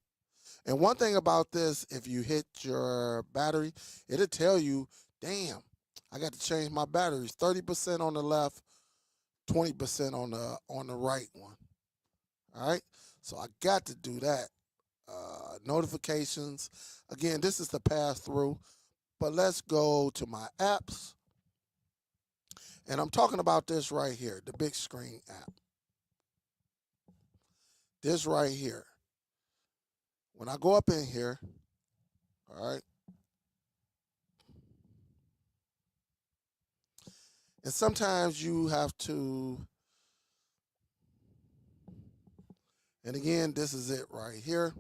And one thing about this, if you hit your battery, it'll tell you, damn, I got to change my batteries. 30% on the left, 20% on the right one. All right. So I got to do that. Notifications. Again, this is the pass through. But let's go to my apps. And I'm talking about this right here, the Bigscreen app. This right here. When I go up in here, all right, and sometimes you have to, and again, this is it right here.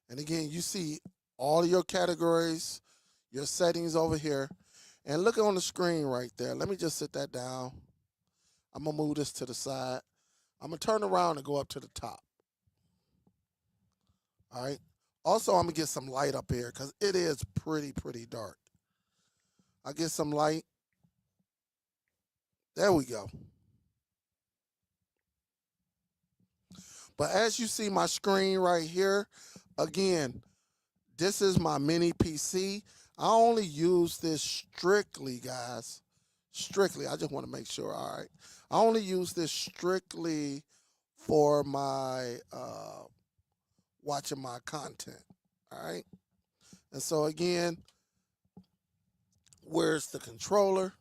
And again, you see all of your categories, your settings over here. And look on the screen right there. Let me just sit that down. I'm going to move this to the side. I'm going to turn around and go up to the top. All right. Also, I'm going to get some light up here because it is pretty dark. I get some light. There we go. But as you see my screen right here, again, this is my mini PC. I only use this strictly, guys. Strictly. I just want to make sure, all right. I only use this strictly for my watching my content. All right. And so again, where's the controller?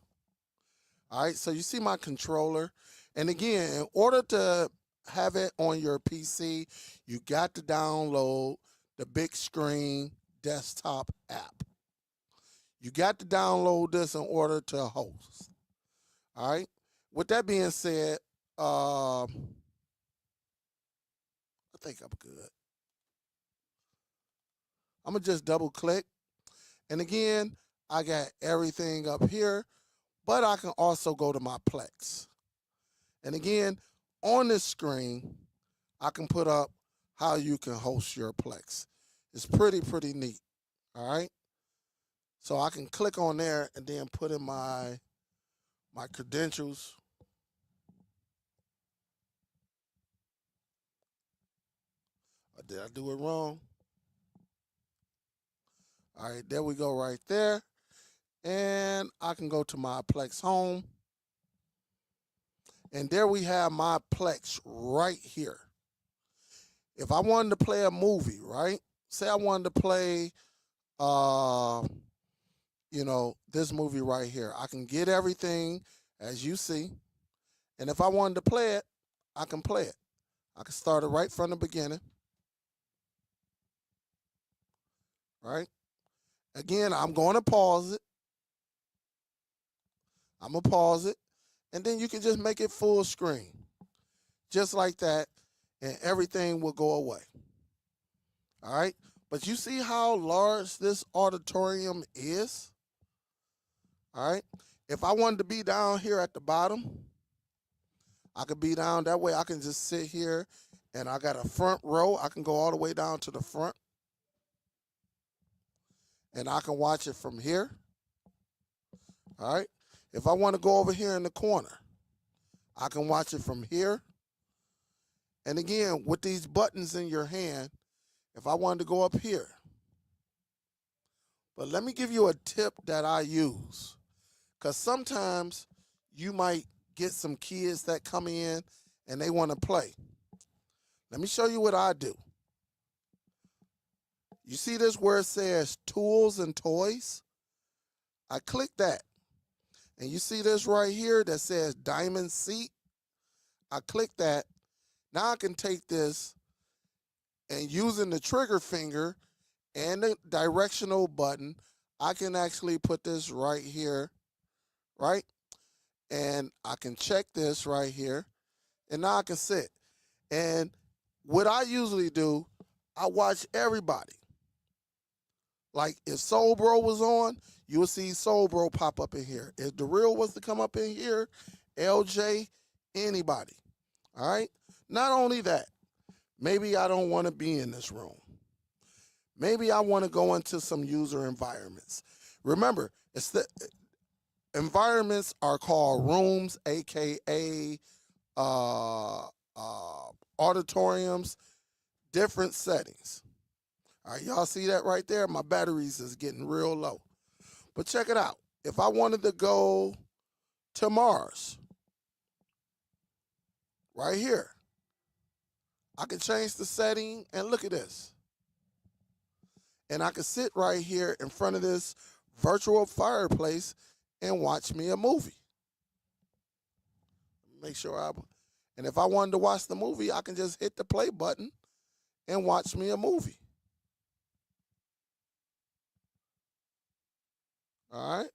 All right. So you see my controller. And again, in order to have it on your PC, you got to download the Bigscreen desktop app. You got to download this in order to host. All right. With that being said, I think I'm good. I'm gonna just double click, and again, I got everything up here, but I can also go to my Plex. And again, on this screen, I can put up how you can host your Plex. It's pretty neat. All right. So I can click on there and then put in my credentials. Did I do it wrong? All right, there we go right there. And I can go to my Plex home. And there we have my Plex right here. If I wanted to play a movie, right? Say I wanted to play, this movie right here. I can get everything as you see. And if I wanted to play it, I can play it. I can start it right from the beginning. Right? Again, I'm going to pause it. I'm going to pause it. And then you can just make it full screen. Just like that. And everything will go away. All right? But you see how large this auditorium is? All right? If I wanted to be down here at the bottom, I could be down that way. I can just sit here and I got a front row. I can go all the way down to the front. And I can watch it from here. All right? If I want to go over here in the corner, I can watch it from here. And again, with these buttons in your hand, if I wanted to go up here. But let me give you a tip that I use. Because sometimes you might get some kids that come in and they want to play. Let me show you what I do. You see this where it says tools and toys? I click that. And you see this right here that says diamond seat? I click that. Now I can take this and using the trigger finger and the directional button, I can actually put this right here, right? And I can check this right here. And now I can sit. And what I usually do, I watch everybody. Like if Soul Bro was on, you will see Soul Bro pop up in here. If The Real was to come up in here, LJ, anybody. All right? Not only that, maybe I don't want to be in this room. Maybe I want to go into some user environments. Remember, it's the environments are called rooms, aka auditoriums, different settings. All right, y'all see that right there? My batteries is getting real low. But check it out. If I wanted to go to Mars, right here, I can change the setting and look at this. And I can sit right here in front of this virtual fireplace and watch me a movie. Make sure and if I wanted to watch the movie, I can just hit the play button and watch me a movie. All right?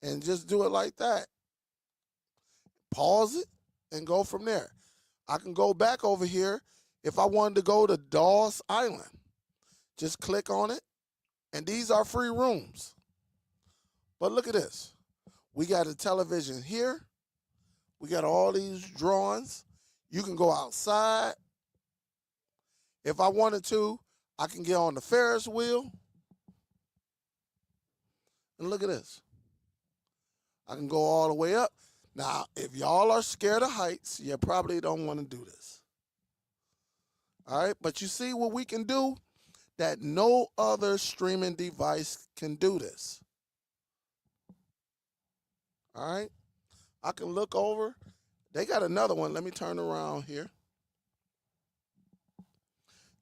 And just do it like that. Pause it and go from there. I can go back over here if I wanted to go to Dawes Island. Just click on it, and these are free rooms. But look at this. We got a television here. We got all these drawings. You can go outside. If I wanted to, I can get on the Ferris wheel. And look at this. I can go all the way up. Now, if y'all are scared of heights, you probably don't want to do this. All right, but you see what we can do? That no other streaming device can do this. All right, I can look over. They got another one. Let me turn around here.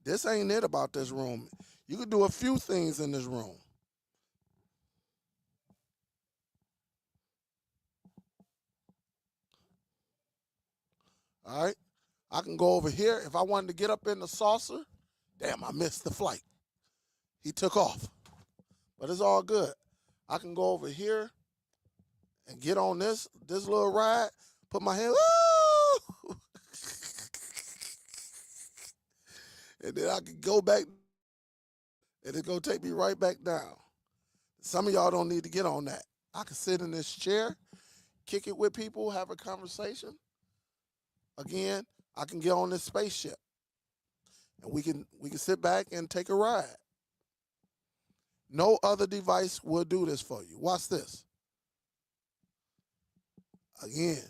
This ain't it about this room. You can do a few things in this room. All right, I can go over here. If I wanted to get up in the saucer, damn, I missed the flight. He took off, but it's all good. I can go over here and get on this little ride, put my hand, woo! And then I can go back, and it's going to take me right back down. Some of y'all don't need to get on that. I can sit in this chair, kick it with people, have a conversation. Again, I can get on this spaceship, and we can sit back and take a ride. No other device will do this for you. Watch this. Again,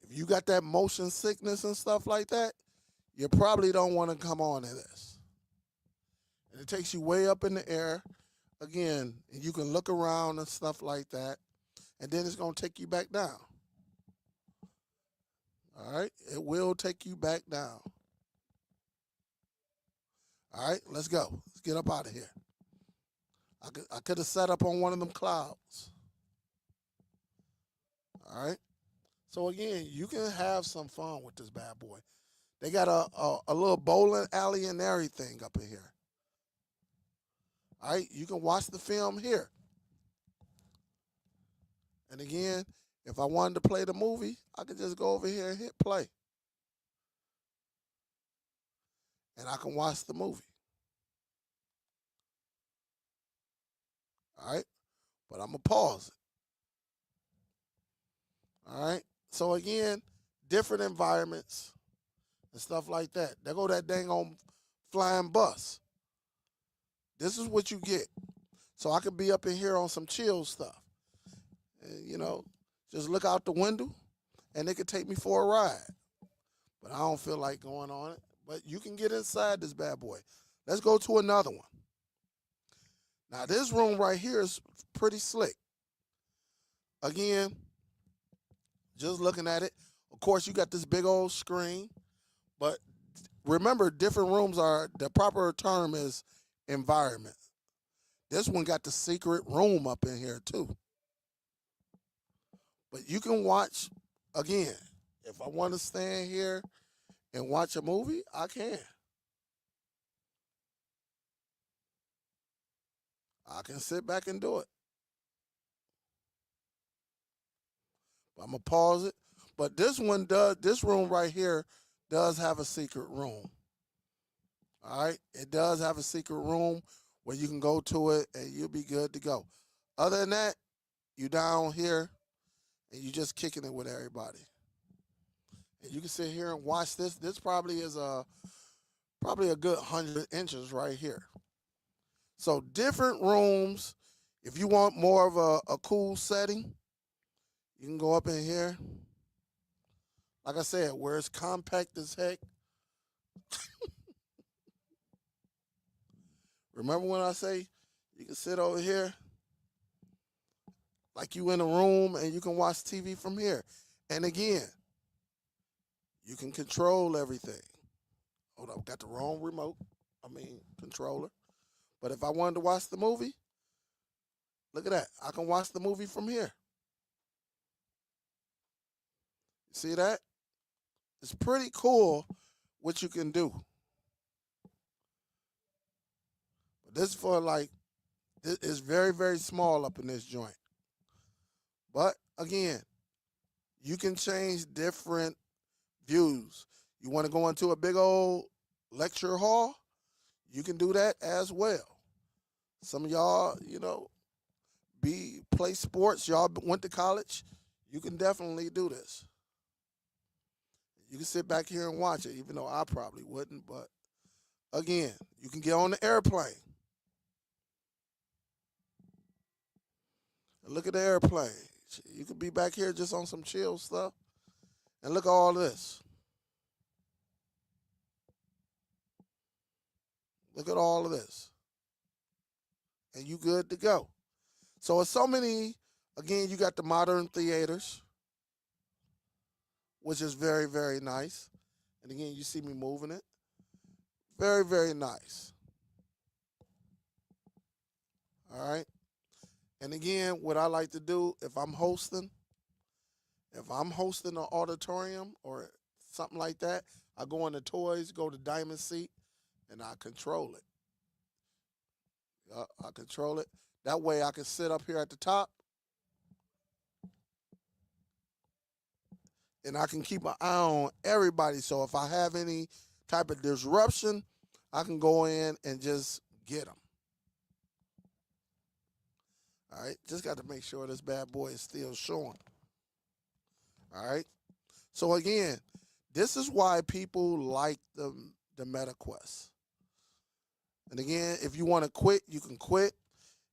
if you got that motion sickness and stuff like that, you probably don't want to come on to this. And it takes you way up in the air. Again, you can look around and stuff like that. And then it's going to take you back down. All right? It will take you back down. All right, let's go. Let's get up out of here. I could have set up on one of them clouds. All right. So again, you can have some fun with this bad boy. They got a little bowling alley and everything up in here. All right, you can watch the film here. And again, if I wanted to play the movie, I could just go over here and hit play. And I can watch the movie. All right, but I'm going to pause it. All right, so again, different environments and stuff like that. There go that dang on flying bus. This is what you get. So I could be up in here on some chill stuff. And, you know, just look out the window and it could take me for a ride. But I don't feel like going on it. But you can get inside this bad boy. Let's go to another one. Now, this room right here is pretty slick. Again, just looking at it. Of course, you got this big old screen. But remember, different rooms are, the proper term is environment. This one got the secret room up in here, too. But you can watch, again, if I want to stand here and watch a movie, I can. I can sit back and do it. But I'm going to pause it. But this room right here does have a secret room. All right? It does have a secret room where you can go to it and you'll be good to go. Other than that, you down here and you just kicking it with everybody. And you can sit here and watch this. This probably is probably a good 100 inches right here. So different rooms. If you want more of a cool setting, you can go up in here. Like I said, where it's compact as heck. Remember when I say you can sit over here like you in a room and you can watch TV from here. And again, you can control everything. Hold up, got the wrong remote. Controller. But if I wanted to watch the movie, look at that. I can watch the movie from here. See that? It's pretty cool what you can do. But this is for this is very, very small up in this joint. But again, you can change different views. You want to go into a big old lecture hall? You can do that as well. Some of y'all, play sports. Y'all went to college. You can definitely do this. You can sit back here and watch it, even though I probably wouldn't. But again, you can get on the airplane. And look at the airplane. You could be back here just on some chill stuff. And look at all this. Look at all of this. And you good to go. So it's so many, again, you got the modern theaters, which is very, very nice. And again, you see me moving it. Very, very nice. All right. And again, what I like to do if I'm hosting an auditorium or something like that, I go into toys, go to diamond seat, and I control it. I control it. That way I can sit up here at the top and I can keep my eye on everybody. So if I have any type of disruption, I can go in and just get them. All right, just got to make sure this bad boy is still showing. All right, so again, this is why people like the MetaQuest. And again, if you want to quit, you can quit.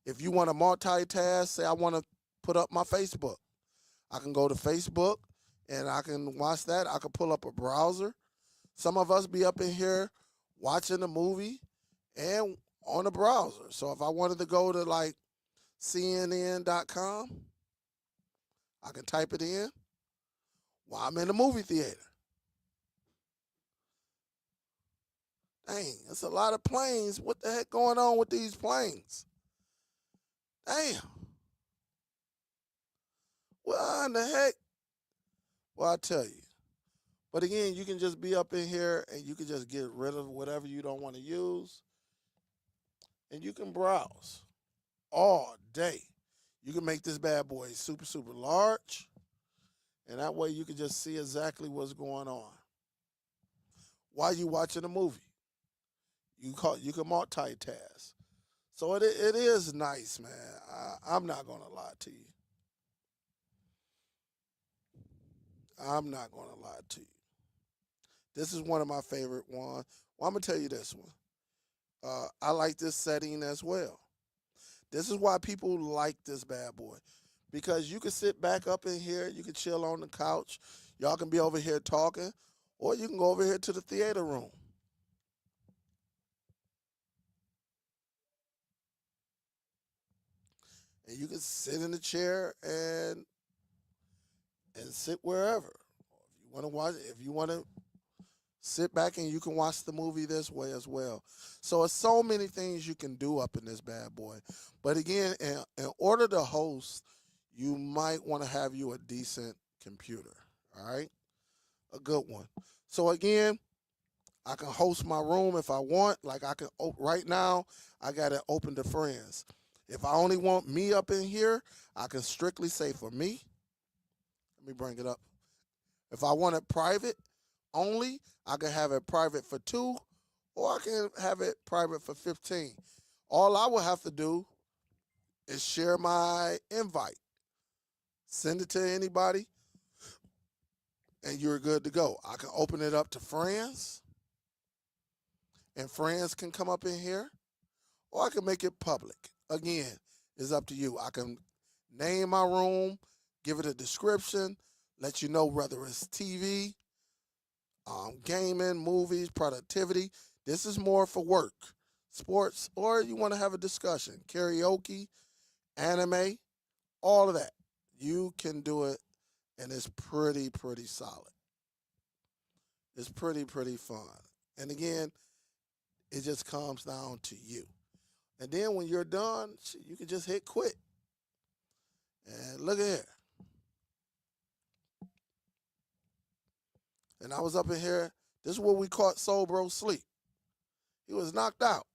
If you want to multitask, say I want to put up my Facebook. I can go to Facebook and I can watch that. I can pull up a browser. Some of us be up in here watching a movie and on a browser. So if I wanted to go to like CNN.com, I can type it in while I'm in the movie theater. Dang, that's a lot of planes. What the heck going on with these planes? Damn. What in the heck? Well, I tell you. But again, you can just be up in here and you can just get rid of whatever you don't want to use and you can browse all day. You can make this bad boy super, super large, and that way you can just see exactly what's going on while you watching a movie. You can multitask. So it is nice, man. I'm not gonna lie to you. I'm not gonna lie to you. This is one of my favorite ones. Well, I'm gonna tell you this one. I like this setting as well. This is why people like this bad boy. Because you can sit back up in here, you can chill on the couch, y'all can be over here talking, or you can go over here to the theater room. And you can sit in the chair and sit wherever. If you want to watch, if you want to sit back and you can watch the movie this way as well. So it's so many things you can do up in this bad boy. But again, in order to host, you might want to have you a decent computer. All right, a good one. So again, I can host my room if I want. Like I can right now, I got it open to friends. If I only want me up in here, I can strictly say for me. Let me bring it up. If I want it private only, I can have it private for 2, or I can have it private for 15. All I will have to do is share my invite, send it to anybody, and you're good to go. I can open it up to friends, and friends can come up in here, or I can make it public. Again, it's up to you. I can name my room, give it a description, let you know whether it's TV, gaming, movies, productivity. This is more for work, sports, or you want to have a discussion, karaoke, anime, all of that. You can do it, and it's pretty, pretty solid. It's pretty, pretty fun. And again, it just comes down to you. And then when you're done, you can just hit quit. And look at here. And I was up in here. This is what we caught Soul Bro sleep. He was knocked out.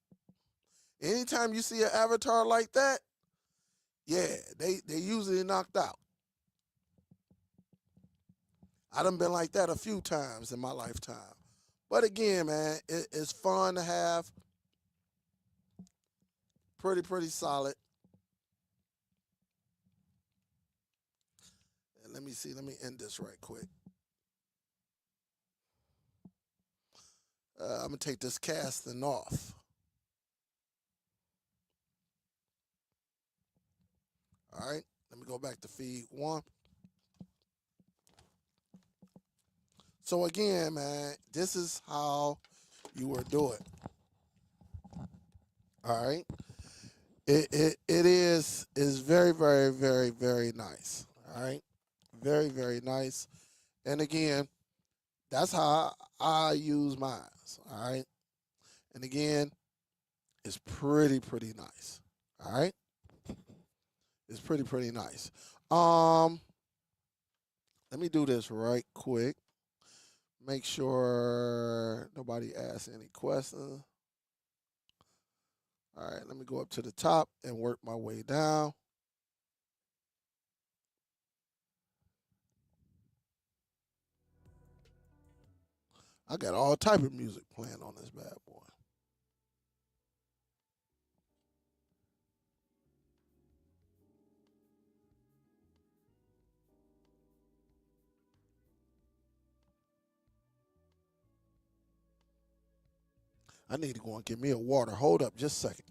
Anytime you see an avatar like that, yeah, they usually knocked out. I done been like that a few times in my lifetime. But again, man, it's fun to have. Pretty, pretty solid. And let me see. Let me end this right quick. I'm going to take this casting off. All right. Let me go back to feed 1. So again, man, this is how you will do it. All right. It is very, very, very, very nice. All right. Very, very nice. And again, that's how I use mine. All right. And again, it's pretty, pretty nice. All right. It's pretty, pretty nice. Um, Let me do this right quick. Make sure nobody asks any questions. All right, let me go up to the top and work my way down. I got all type of music playing on this bad boy. I need to go and get me a water. Hold up just a second.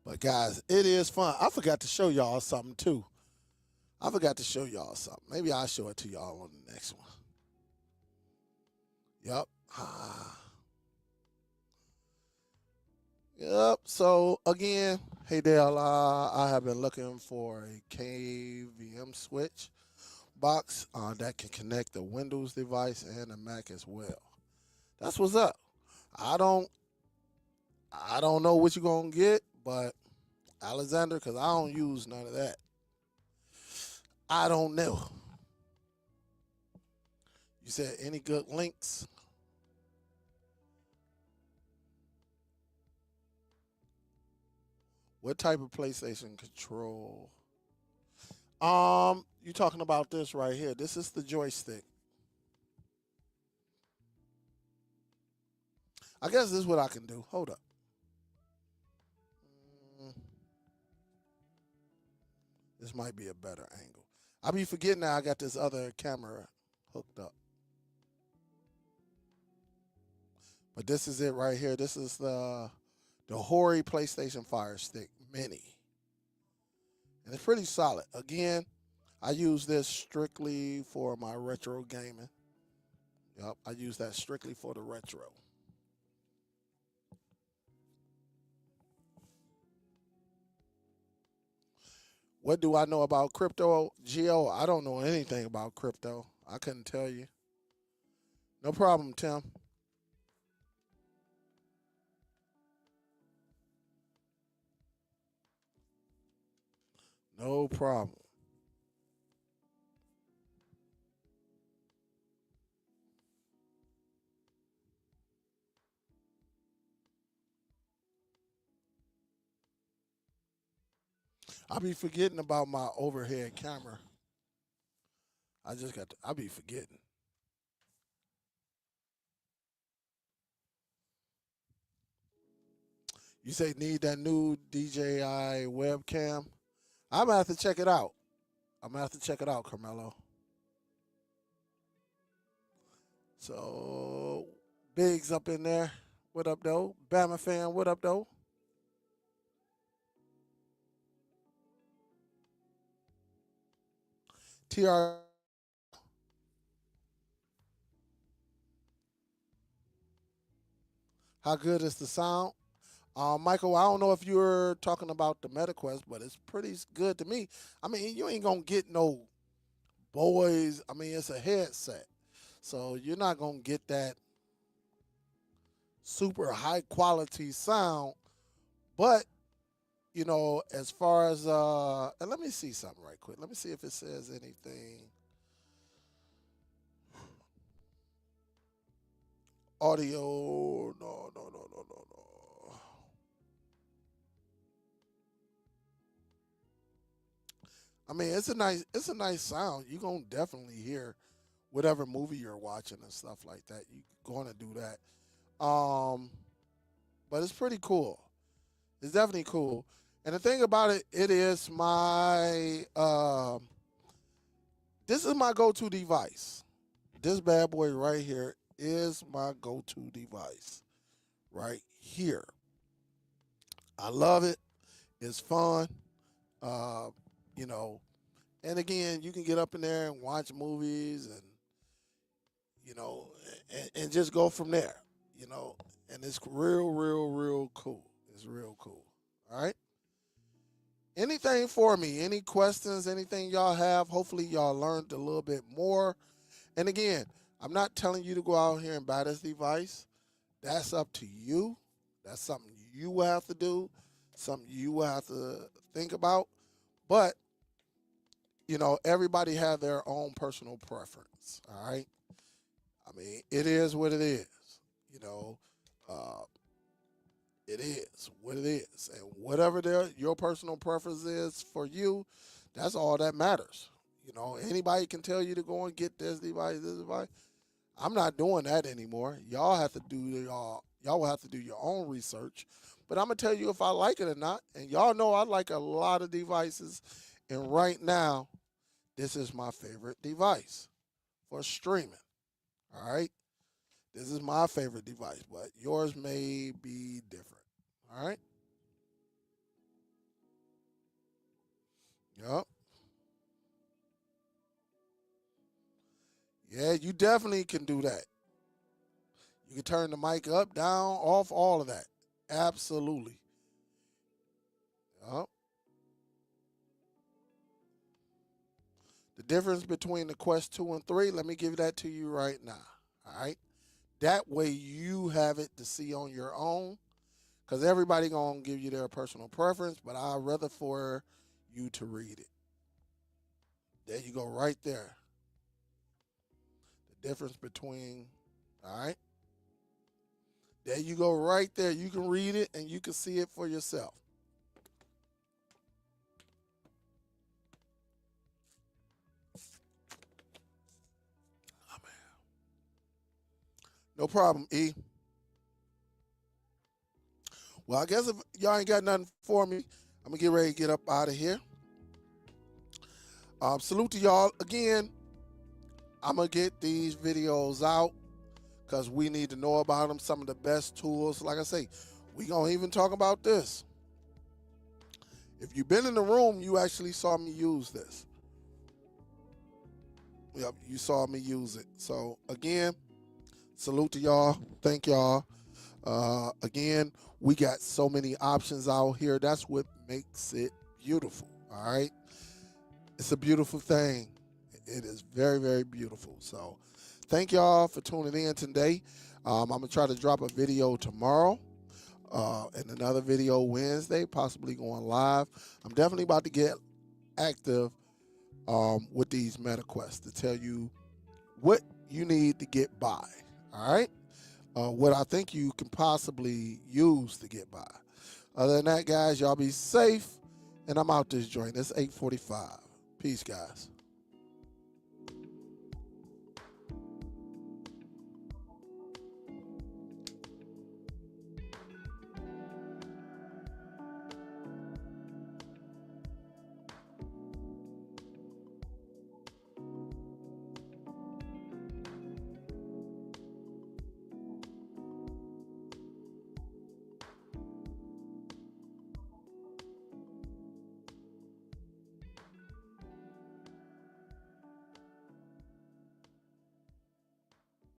But guys, it is fun. I forgot to show y'all something too. I forgot to show y'all something. Maybe I'll show it to y'all on the next one. Yep. Yep. So again, hey Dale, I have been looking for a KVM switch box that can connect the Windows device and the Mac as well. That's what's up. I don't I don't know what you're gonna get, but Alexander, because I don't use none of that. I don't know. You said any good links? What type of PlayStation control? You talking about this right here? This is the joystick. I guess this is what I can do. Hold up. Mm, This might be a better angle. I be forgetting that I got this other camera hooked up. But this is it right here. This is the Hori PlayStation Fire Stick Mini. And it's pretty solid. Again, I use this strictly for my retro gaming. Yep, I use that strictly for the retro. What do I know about crypto, Geo? I don't know anything about crypto. I couldn't tell you. No problem, Tim. No problem. I be forgetting about my overhead camera. I be forgetting. You say need that new DJI webcam? I'm gonna have to check it out. I'm gonna have to check it out, Carmelo. So Biggs up in there. What up, though? Bama fan, what up, though? TR, how good is the sound? Michael, I don't know if you're talking about the MetaQuest, but it's pretty good to me. I mean, you ain't gonna get no boys. I mean, it's a headset, so you're not gonna get that super high quality sound. But as far as and let me see something right quick. Let me see if it says anything. Audio, no, no, no, no, no, no. I mean, it's a nice sound. You're gonna definitely hear whatever movie you're watching and stuff like that. You're gonna do that. But it's pretty cool. It's definitely cool. And the thing about it, it is my this is my go-to device. This bad boy right here is my go-to device right here. I love it. It's fun. Uh, you know, and again, you can get up in there and watch movies and you know, and just go from there. You know, and it's real, real, real cool. It's real cool. All right. Anything for me? Any questions? Anything y'all have? Hopefully, y'all learned a little bit more. And again, I'm not telling you to go out here and buy this device. That's up to you. That's something you will have to do, something you will have to think about. But, everybody have their own personal preference. All right. I mean, it is what it is. You know, uh, it is what it is. And whatever your personal preference is for you, that's all that matters. Anybody can tell you to go and get this device. I'm not doing that anymore. Y'all will have to do your own research. But I'm gonna tell you if I like it or not. And y'all know I like a lot of devices. And right now, this is my favorite device for streaming. All right. This is my favorite device, but yours may be different. All right. Yep. Yeah, you definitely can do that. You can turn the mic up, down, off, all of that. Absolutely. Yep. The difference between the Quest 2 and 3, let me give that to you right now. All right. That way you have it to see on your own. Because everybody going to give you their personal preference, but I'd rather for you to read it. There you go, right there. The difference between, all right? There you go, right there. You can read it and you can see it for yourself. Oh, man. No problem, E. Well, I guess if y'all ain't got nothing for me, I'm going to get ready to get up out of here. Salute to y'all. Again, I'm going to get these videos out because we need to know about them. Some of the best tools. Like I say, we going to even talk about this. If you've been in the room, you actually saw me use this. Yep, you saw me use it. So, again, salute to y'all. Thank y'all. Again, we got so many options out here. That's what makes it beautiful. All right. It's a beautiful thing. It is very, very beautiful. So thank y'all for tuning in today. I'm going to try to drop a video tomorrow and another video Wednesday, possibly going live. I'm definitely about to get active with these MetaQuests to tell you what you need to get by. All right. What I think you can possibly use to get by. Other than that, guys, y'all be safe. And I'm out this joint. It's 8:45. Peace, guys.